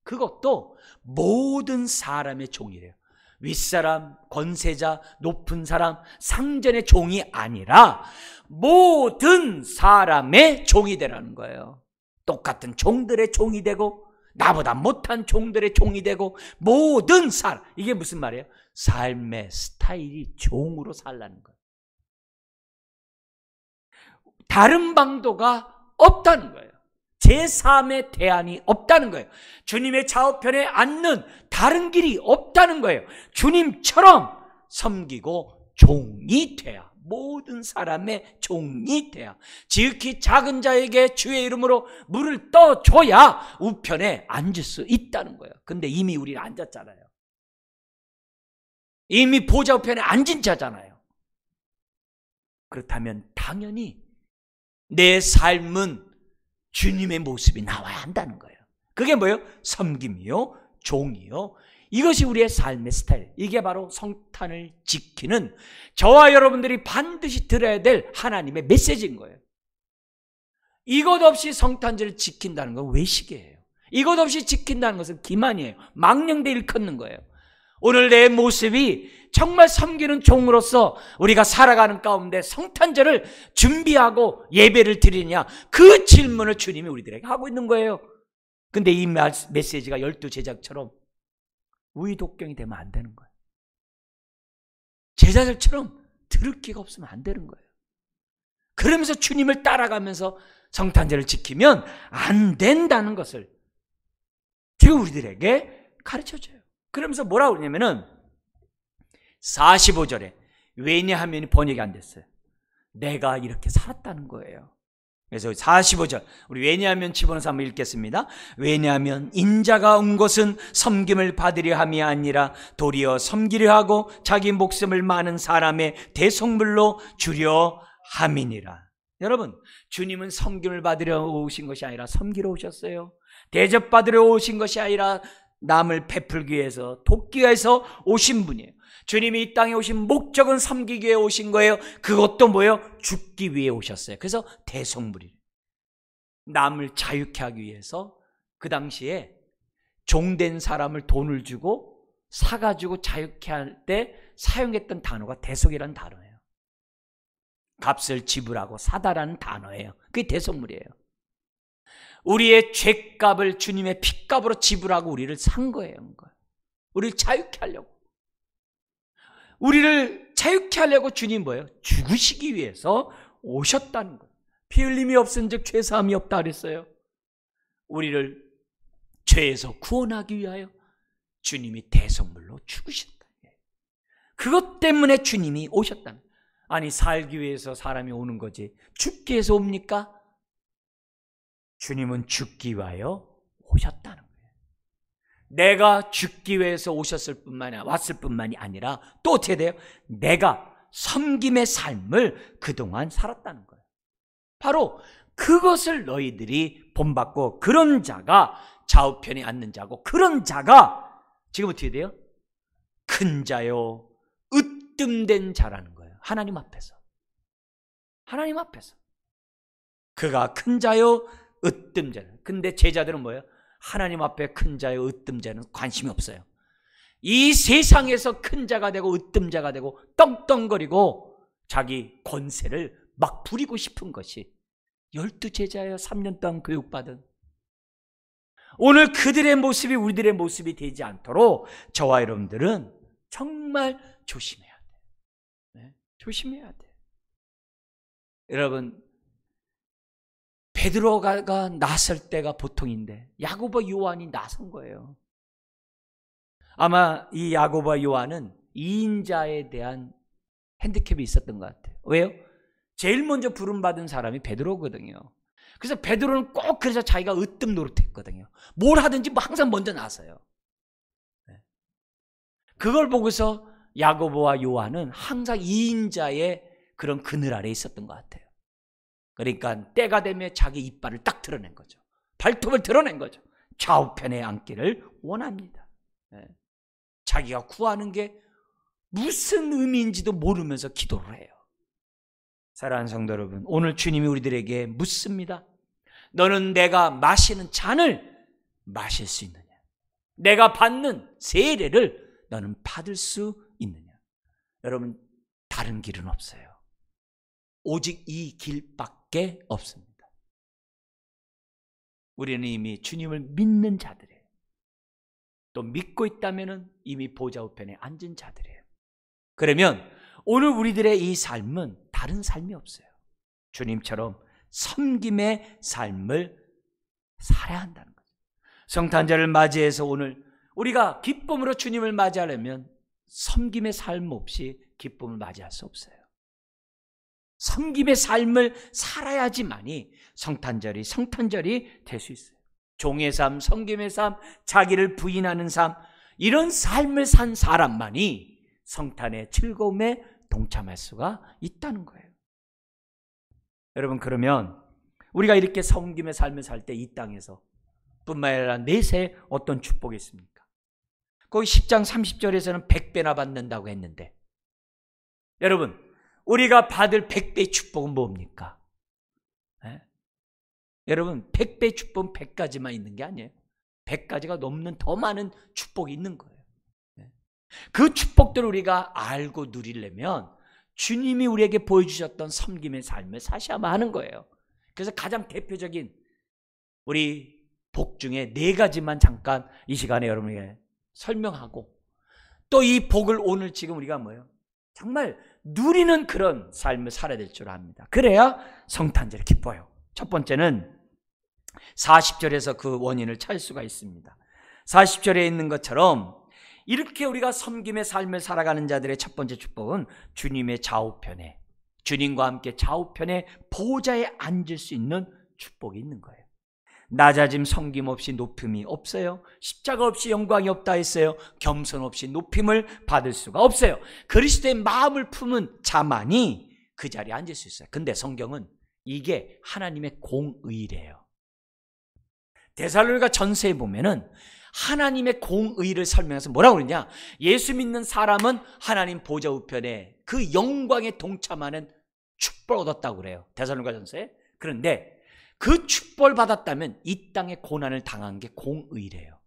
그것도 모든 사람의 종이래요. 윗사람, 권세자, 높은 사람, 상전의 종이 아니라 모든 사람의 종이 되라는 거예요. 똑같은 종들의 종이 되고 나보다 못한 종들의 종이 되고 모든 사람, 이게 무슨 말이에요? 삶의 스타일이 종으로 살라는 거예요. 다른 방도가 없다는 거예요. 제3의 대안이 없다는 거예요. 주님의 좌우편에 앉는 다른 길이 없다는 거예요. 주님처럼 섬기고 종이 돼야, 모든 사람의 종이 돼야, 지극히 작은 자에게 주의 이름으로 물을 떠줘야 우편에 앉을 수 있다는 거예요. 근데 이미 우리는 앉았잖아요. 이미 보좌 우편에 앉은 자잖아요. 그렇다면 당연히 내 삶은 주님의 모습이 나와야 한다는 거예요. 그게 뭐예요? 섬김이요, 종이요. 이것이 우리의 삶의 스타일. 이게 바로 성탄을 지키는 저와 여러분들이 반드시 들어야 될 하나님의 메시지인 거예요. 이것 없이 성탄절을 지킨다는 건 외식이에요. 이것 없이 지킨다는 것은 기만이에요. 망령되 일컫는 거예요. 오늘 내 모습이 정말 섬기는 종으로서 우리가 살아가는 가운데 성탄절을 준비하고 예배를 드리느냐, 그 질문을 주님이 우리들에게 하고 있는 거예요. 근데 이 메시지가 12 제자처럼 우이독경이 되면 안 되는 거예요. 제자들처럼 들을 기가 없으면 안 되는 거예요. 그러면서 주님을 따라가면서 성탄절을 지키면 안 된다는 것을 지금 우리들에게 가르쳐줘요. 그러면서 뭐라고 그러냐면은 45절에 왜냐하면 번역이 안 됐어요. 내가 이렇게 살았다는 거예요. 그래서 45절 우리 왜냐하면 집어넣어서 한번 읽겠습니다. 왜냐하면 인자가 온 것은 섬김을 받으려 함이 아니라 도리어 섬기려 하고 자기 목숨을 많은 사람의 대속물로 주려 함이니라. 여러분, 주님은 섬김을 받으려 오신 것이 아니라 섬기러 오셨어요. 대접받으러 오신 것이 아니라 남을 베풀기 위해서, 돕기 위해서 오신 분이에요. 주님이 이 땅에 오신 목적은 섬기기 위해 오신 거예요. 그것도 뭐예요? 죽기 위해 오셨어요. 그래서 대속물이에요. 남을 자유케 하기 위해서 그 당시에 종된 사람을 돈을 주고 사가지고 자유케 할 때 사용했던 단어가 대속이라는 단어예요. 값을 지불하고 사다라는 단어예요. 그게 대속물이에요. 우리의 죄값을 주님의 피값으로 지불하고 우리를 산 거예요. 우리를 자유케 하려고. 우리를 자유케 하려고 주님 뭐예요? 죽으시기 위해서 오셨다는 거예요. 피 흘림이 없은즉 죄사함이 없다 그랬어요. 우리를 죄에서 구원하기 위하여 주님이 대속물로 죽으셨다. 그것 때문에 주님이 오셨다는 거예요. 아니, 살기 위해서 사람이 오는 거지 죽기 위해서 옵니까? 주님은 죽기 위하여 오셨다는 거예요. 내가 죽기 위해서 왔을 뿐만이 아니라 또 어떻게 돼요? 내가 섬김의 삶을 그동안 살았다는 거예요. 바로 그것을 너희들이 본받고, 그런 자가 좌우편에 앉는 자고, 그런 자가 지금 어떻게 돼요? 큰 자요 으뜸된 자라는 거예요. 하나님 앞에서. 하나님 앞에서 그가 큰 자요 으뜸자. 근데 제자들은 뭐예요? 하나님 앞에 큰 자요 으뜸자는 관심이 없어요. 이 세상에서 큰 자가 되고 으뜸자가 되고 떵떵거리고 자기 권세를 막 부리고 싶은 것이 12 제자예요. 3년 동안 교육받은. 오늘 그들의 모습이 우리들의 모습이 되지 않도록 저와 여러분들은 정말 조심해야 돼요. 네? 조심해야 돼요. 여러분, 베드로가 나설 때가 보통인데 야고보 요한이 나선 거예요. 아마 이 야고보와 요한은 2인자에 대한 핸디캡이 있었던 것 같아요. 왜요? 제일 먼저 부름받은 사람이 베드로거든요. 그래서 베드로는 꼭 그래서 자기가 으뜸 노릇했거든요. 뭘 하든지 항상 먼저 나서요. 그걸 보고서 야고보와 요한은 항상 2인자의 그런 그늘 아래에 있었던 것 같아요. 그러니까 때가 되면 자기 이빨을 딱 드러낸 거죠. 발톱을 드러낸 거죠. 좌우편에 앉기를 원합니다. 자기가 구하는 게 무슨 의미인지도 모르면서 기도를 해요. 사랑하는 성도 여러분, 오늘 주님이 우리들에게 묻습니다. 너는 내가 마시는 잔을 마실 수 있느냐? 내가 받는 세례를 너는 받을 수 있느냐? 여러분, 다른 길은 없어요. 오직 이 길밖에 없습니다. 우리는 이미 주님을 믿는 자들이에요. 또 믿고 있다면 이미 보좌 우편에 앉은 자들이에요. 그러면 오늘 우리들의 이 삶은 다른 삶이 없어요. 주님처럼 섬김의 삶을 살아야 한다는 거죠. 성탄절을 맞이해서 오늘 우리가 기쁨으로 주님을 맞이하려면 섬김의 삶 없이 기쁨을 맞이할 수 없어요. 섬김의 삶을 살아야지만이 성탄절이 될 수 있어요. 종의 삶, 섬김의 삶, 자기를 부인하는 삶, 이런 삶을 산 사람만이 성탄의 즐거움에 동참할 수가 있다는 거예요. 여러분, 그러면 우리가 이렇게 섬김의 삶을 살 때 이 땅에서 뿐만 아니라 내세 어떤 축복이 있습니까? 거기 10장 30절에서는 100배나 받는다고 했는데, 여러분, 우리가 받을 100배의 축복은 뭡니까? 네? 여러분, 100배의 축복은 100가지만 있는 게 아니에요. 100가지가 넘는 더 많은 축복이 있는 거예요. 네? 그 축복들을 우리가 알고 누리려면 주님이 우리에게 보여주셨던 섬김의 삶을 사셔야만 하는 거예요. 그래서 가장 대표적인 우리 복 중에 4가지만 잠깐 이 시간에 여러분에게 설명하고, 또 이 복을 오늘 지금 우리가 뭐예요? 정말 누리는 그런 삶을 살아야 될 줄 압니다. 그래야 성탄절이 기뻐요. 첫 번째는 40절에서 그 원인을 찾을 수가 있습니다. 40절에 있는 것처럼 이렇게 우리가 섬김의 삶을 살아가는 자들의 첫 번째 축복은 주님의 좌우편에, 주님과 함께 좌우편에 보좌에 앉을 수 있는 축복이 있는 거예요. 낮아짐 섬김 없이 높임이 없어요. 십자가 없이 영광이 없다 했어요. 겸손 없이 높임을 받을 수가 없어요. 그리스도의 마음을 품은 자만이 그 자리에 앉을 수 있어요. 근데 성경은 이게 하나님의 공의래요. 데살로니가 전서에 보면은 하나님의 공의를 설명해서 뭐라고 그러냐? 예수 믿는 사람은 하나님 보좌 우편에 그 영광에 동참하는 축복을 얻었다고 그래요. 데살로니가 전서에. 그런데 그 축복을 받았다면 이 땅에 고난을 당한 게 공의래요.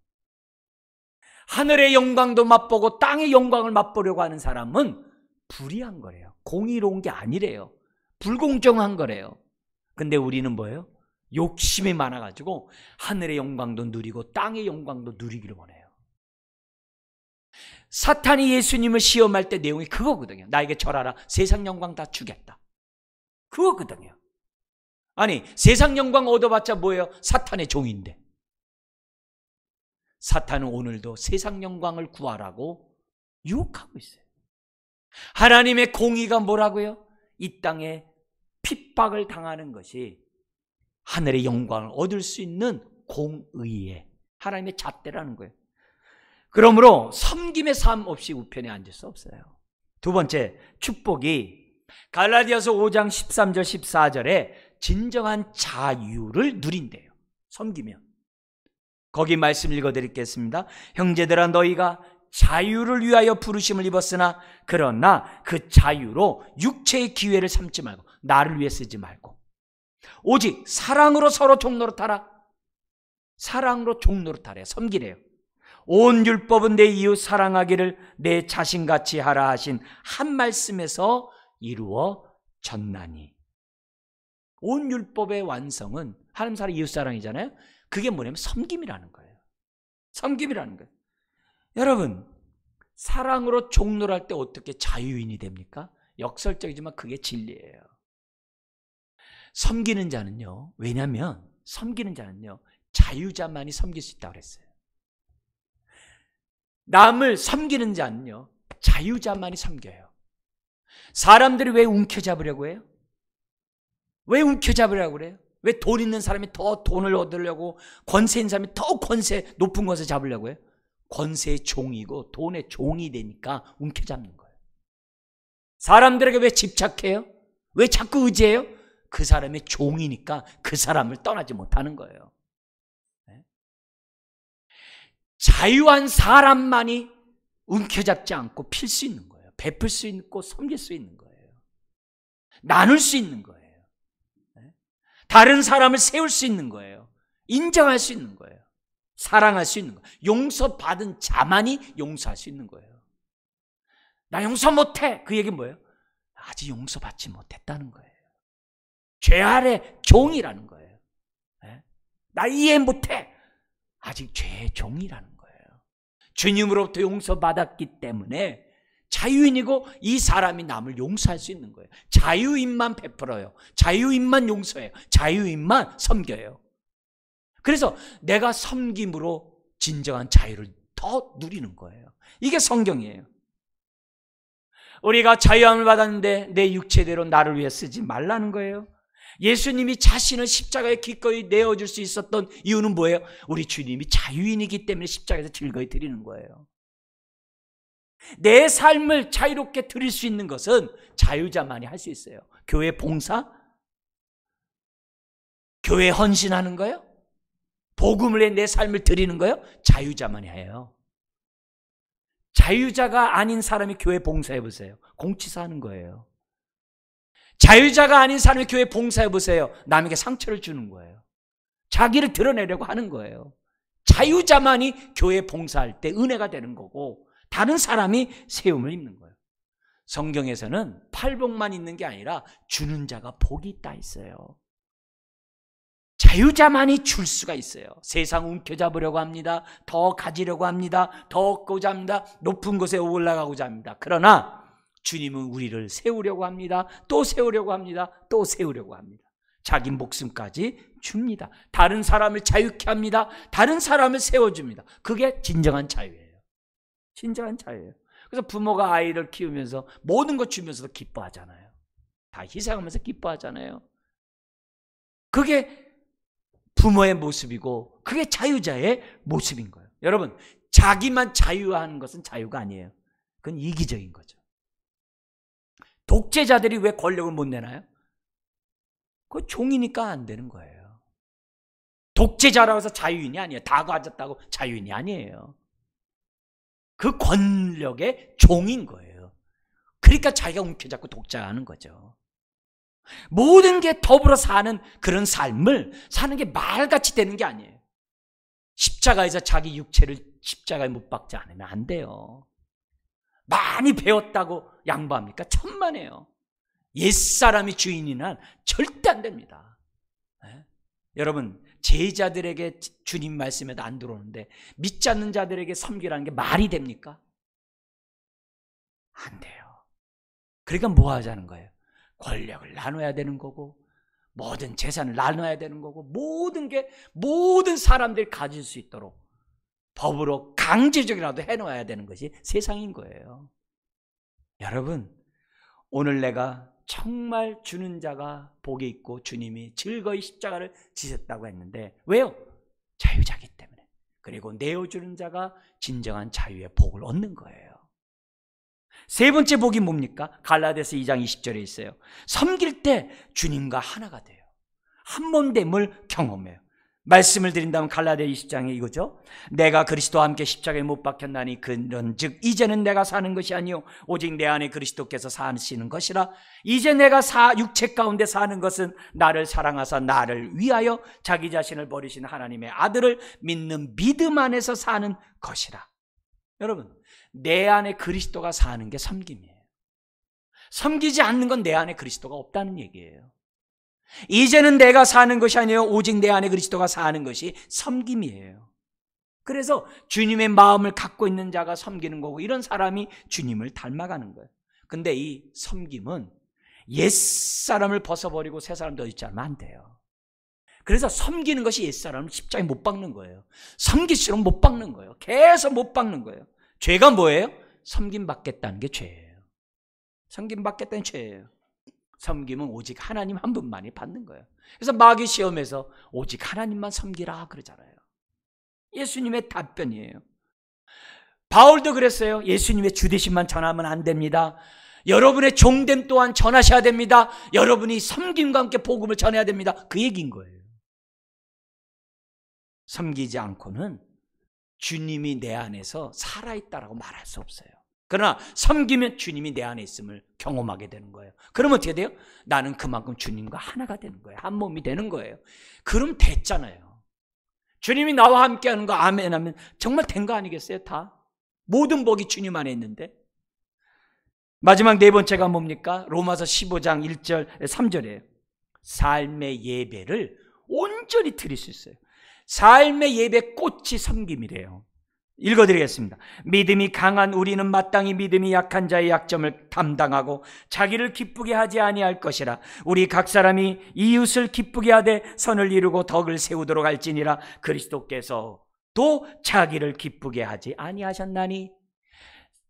하늘의 영광도 맛보고 땅의 영광을 맛보려고 하는 사람은 불의한 거래요. 공의로운 게 아니래요. 불공정한 거래요. 근데 우리는 뭐예요? 욕심이 많아가지고 하늘의 영광도 누리고 땅의 영광도 누리기를 원해요. 사탄이 예수님을 시험할 때 내용이 그거거든요. 나에게 절하라, 세상 영광 다 주겠다. 그거거든요. 아니, 세상 영광 얻어봤자 뭐예요? 사탄의 종인데. 사탄은 오늘도 세상 영광을 구하라고 유혹하고 있어요. 하나님의 공의가 뭐라고요? 이 땅에 핍박을 당하는 것이 하늘의 영광을 얻을 수 있는 공의의 하나님의 잣대라는 거예요. 그러므로 섬김의 삶 없이 우편에 앉을 수 없어요. 두 번째 축복이 갈라디아서 5장 13절 14절에 진정한 자유를 누린대요. 섬기면. 거기 말씀 읽어드리겠습니다. 형제들아, 너희가 자유를 위하여 부르심을 입었으나 그러나 그 자유로 육체의 기회를 삼지 말고, 나를 위해 쓰지 말고 오직 사랑으로 서로 종노릇하라. 사랑으로 종노릇하래요. 섬기래요. 온 율법은 내 이웃 사랑하기를 내 자신같이 하라 하신 한 말씀에서 이루어졌나니. 온 율법의 완성은 하나님 사랑 이웃 사랑이잖아요. 그게 뭐냐면 섬김이라는 거예요. 섬김이라는 거예요. 여러분, 사랑으로 종노릇할 때 어떻게 자유인이 됩니까? 역설적이지만 그게 진리예요. 섬기는 자는요, 왜냐하면 섬기는 자는요 자유자만이 섬길 수 있다고 그랬어요. 남을 섬기는 자는요 자유자만이 섬겨요. 사람들이 왜 움켜잡으려고 해요? 왜 움켜잡으려고 그래요? 왜 돈 있는 사람이 더 돈을 얻으려고, 권세 있는 사람이 더 권세 높은 것을 잡으려고 해요? 권세의 종이고 돈의 종이 되니까 움켜잡는 거예요. 사람들에게 왜 집착해요? 왜 자꾸 의지해요? 그 사람의 종이니까 그 사람을 떠나지 못하는 거예요. 자유한 사람만이 움켜잡지 않고 필 수 있는 거예요. 베풀 수 있고 섬길 수 있는 거예요. 나눌 수 있는 거예요. 다른 사람을 세울 수 있는 거예요. 인정할 수 있는 거예요. 사랑할 수 있는 거예요. 용서받은 자만이 용서할 수 있는 거예요. 나 용서 못해. 그 얘기는 뭐예요? 아직 용서받지 못했다는 거예요. 죄 아래 종이라는 거예요. 나 이해 못해. 아직 죄의 종이라는 거예요. 주님으로부터 용서받았기 때문에 자유인이고 이 사람이 남을 용서할 수 있는 거예요. 자유인만 베풀어요. 자유인만 용서해요. 자유인만 섬겨요. 그래서 내가 섬김으로 진정한 자유를 더 누리는 거예요. 이게 성경이에요. 우리가 자유함을 받았는데 내 육체대로 나를 위해 쓰지 말라는 거예요. 예수님이 자신을 십자가에 기꺼이 내어줄 수 있었던 이유는 뭐예요? 우리 주님이 자유인이기 때문에 십자가에서 즐거이 드리는 거예요. 내 삶을 자유롭게 드릴 수 있는 것은 자유자만이 할 수 있어요. 교회 봉사? 교회 헌신하는 거요? 복음을 위해 내 삶을 드리는 거요? 자유자만이 해요. 자유자가 아닌 사람이 교회 봉사해 보세요. 공치사 하는 거예요. 자유자가 아닌 사람이 교회 봉사해 보세요. 남에게 상처를 주는 거예요. 자기를 드러내려고 하는 거예요. 자유자만이 교회 봉사할 때 은혜가 되는 거고 다른 사람이 세움을 입는 거예요. 성경에서는 팔복만 있는 게 아니라 주는 자가 복이 있다 했어요. 자유자만이 줄 수가 있어요. 세상 움켜잡으려고 합니다. 더 가지려고 합니다. 더 얻고자 합니다. 높은 곳에 올라가고자 합니다. 그러나 주님은 우리를 세우려고 합니다. 또 세우려고 합니다. 또 세우려고 합니다. 자기 목숨까지 줍니다. 다른 사람을 자유케 합니다. 다른 사람을 세워줍니다. 그게 진정한 자유예요. 진정한 자유예요. 그래서 부모가 아이를 키우면서 모든 것 주면서도 기뻐하잖아요. 다 희생하면서 기뻐하잖아요. 그게 부모의 모습이고 그게 자유자의 모습인 거예요. 여러분, 자기만 자유화하는 것은 자유가 아니에요. 그건 이기적인 거죠. 독재자들이 왜 권력을 못 내나요? 그거 종이니까 안 되는 거예요. 독재자라고 해서 자유인이 아니에요. 다 가졌다고 자유인이 아니에요. 그 권력의 종인 거예요. 그러니까 자기가 움켜잡고 독자하는 거죠. 모든 게 더불어 사는 그런 삶을 사는 게 말같이 되는 게 아니에요. 십자가에서 자기 육체를 십자가에 못 박지 않으면 안 돼요. 많이 배웠다고 양보합니까? 천만에요. 옛사람이 주인이란 절대 안 됩니다. 네? 여러분, 제자들에게 주님 말씀에도 안 들어오는데 믿지 않는 자들에게 섬기라는 게 말이 됩니까? 안 돼요. 그러니까 뭐 하자는 거예요? 권력을 나눠야 되는 거고 모든 재산을 나눠야 되는 거고 모든 게 모든 사람들이 가질 수 있도록 법으로 강제적이라도 해놓아야 되는 것이 세상인 거예요. 여러분, 오늘 내가 정말 주는 자가 복이 있고 주님이 즐거이 십자가를 지셨다고 했는데 왜요? 자유자기 때문에. 그리고 내어주는 자가 진정한 자유의 복을 얻는 거예요. 세 번째 복이 뭡니까? 갈라디아서 2장 20절에 있어요. 섬길 때 주님과 하나가 돼요. 한 몸됨을 경험해요. 말씀을 드린다면 갈라디아 20장에 이거죠. 내가 그리스도와 함께 십자가에 못 박혔나니 그런즉 이제는 내가 사는 것이 아니요 오직 내 안에 그리스도께서 사시는 것이라. 이제 내가 육체 가운데 사는 것은 나를 사랑하사 나를 위하여 자기 자신을 버리신 하나님의 아들을 믿는 믿음 안에서 사는 것이라. 여러분, 내 안에 그리스도가 사는 게 섬김이에요. 섬기지 않는 건 내 안에 그리스도가 없다는 얘기예요. 이제는 내가 사는 것이 아니에요 오직 내 안에 그리스도가 사는 것이 섬김이에요. 그래서 주님의 마음을 갖고 있는 자가 섬기는 거고 이런 사람이 주님을 닮아가는 거예요. 근데 이 섬김은 옛사람을 벗어버리고 새사람 넣지 않으면 안 돼요. 그래서 섬기는 것이 옛사람을 십자가에 못 박는 거예요. 섬길수록 못 박는 거예요. 계속 못 박는 거예요. 죄가 뭐예요? 섬김 받겠다는 게 죄예요. 섬김 받겠다는 죄예요. 섬김은 오직 하나님 한 분만이 받는 거예요. 그래서 마귀 시험에서 오직 하나님만 섬기라 그러잖아요. 예수님의 답변이에요. 바울도 그랬어요. 예수님의 주되심만 전하면 안 됩니다. 여러분의 종됨 또한 전하셔야 됩니다. 여러분이 섬김과 함께 복음을 전해야 됩니다. 그 얘기인 거예요. 섬기지 않고는 주님이 내 안에서 살아있다라고 말할 수 없어요. 그러나 섬기면 주님이 내 안에 있음을 경험하게 되는 거예요. 그러면 어떻게 돼요? 나는 그만큼 주님과 하나가 되는 거예요. 한 몸이 되는 거예요. 그럼 됐잖아요. 주님이 나와 함께하는 거 아멘 하면 정말 된 거 아니겠어요? 다 모든 복이 주님 안에 있는데. 마지막 네 번째가 뭡니까? 로마서 15장 1절 3절이에요. 삶의 예배를 온전히 드릴 수 있어요. 삶의 예배 꽃이 섬김이래요. 읽어드리겠습니다. 믿음이 강한 우리는 마땅히 믿음이 약한 자의 약점을 담당하고 자기를 기쁘게 하지 아니할 것이라. 우리 각 사람이 이웃을 기쁘게 하되 선을 이루고 덕을 세우도록 할지니라. 그리스도께서 또 자기를 기쁘게 하지 아니하셨나니.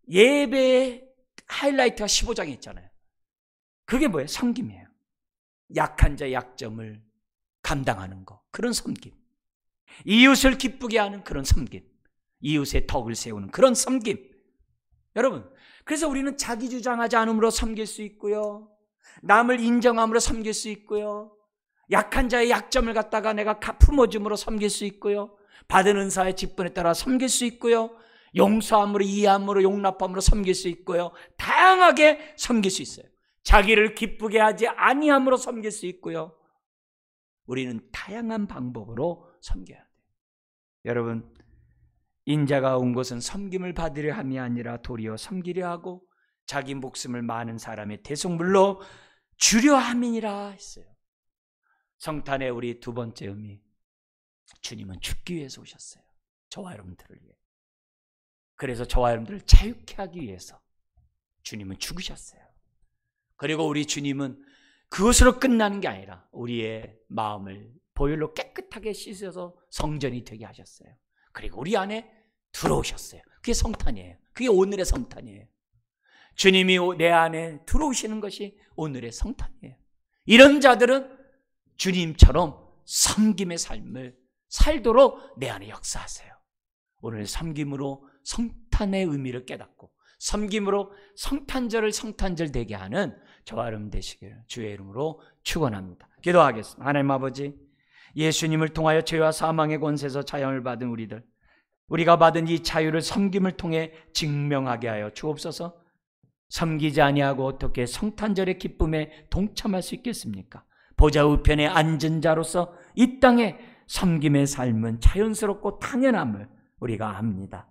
예배의 하이라이트가 15장에 있잖아요. 그게 뭐예요? 섬김이에요. 약한 자의 약점을 감당하는 거, 그런 섬김. 이웃을 기쁘게 하는 그런 섬김. 이웃의 덕을 세우는 그런 섬김. 여러분, 그래서 우리는 자기 주장하지 않음으로 섬길 수 있고요, 남을 인정함으로 섬길 수 있고요, 약한 자의 약점을 갖다가 내가 품어줌으로 섬길 수 있고요, 받은 은사의 직분에 따라 섬길 수 있고요, 용서함으로, 이해함으로, 용납함으로 섬길 수 있고요, 다양하게 섬길 수 있어요. 자기를 기쁘게 하지 아니함으로 섬길 수 있고요. 우리는 다양한 방법으로 섬겨야 돼요. 여러분, 인자가 온 것은 섬김을 받으려 함이 아니라 도리어 섬기려 하고 자기 목숨을 많은 사람의 대속물로 주려 함이니라 했어요. 성탄의 우리 두 번째 의미, 주님은 죽기 위해서 오셨어요. 저와 여러분들을 위해. 그래서 저와 여러분들을 자유케 하기 위해서 주님은 죽으셨어요. 그리고 우리 주님은 그것으로 끝나는 게 아니라 우리의 마음을 보혈로 깨끗하게 씻어서 성전이 되게 하셨어요. 그리고 우리 안에 들어오셨어요. 그게 성탄이에요. 그게 오늘의 성탄이에요. 주님이 내 안에 들어오시는 것이 오늘의 성탄이에요. 이런 자들은 주님처럼 섬김의 삶을 살도록 내 안에 역사하세요. 오늘 섬김으로 성탄의 의미를 깨닫고 섬김으로 성탄절을 성탄절 되게 하는 저와 여러분 되시기를 주의 이름으로 축원합니다. 기도하겠습니다. 하나님 아버지, 예수님을 통하여 죄와 사망의 권세에서 자유를 받은 우리들, 우리가 받은 이 자유를 섬김을 통해 증명하게 하여 주옵소서. 섬기지 아니하고 어떻게 성탄절의 기쁨에 동참할 수 있겠습니까? 보좌 우편에 앉은 자로서 이 땅에 섬김의 삶은 자연스럽고 당연함을 우리가 압니다.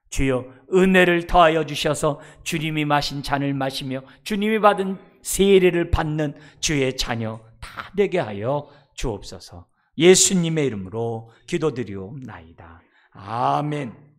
주여, 은혜를 더하여 주셔서 주님이 마신 잔을 마시며 주님이 받은 세례를 받는 주의 자녀 다 되게 하여 주옵소서. 예수님의 이름으로 기도드리옵나이다. 아멘.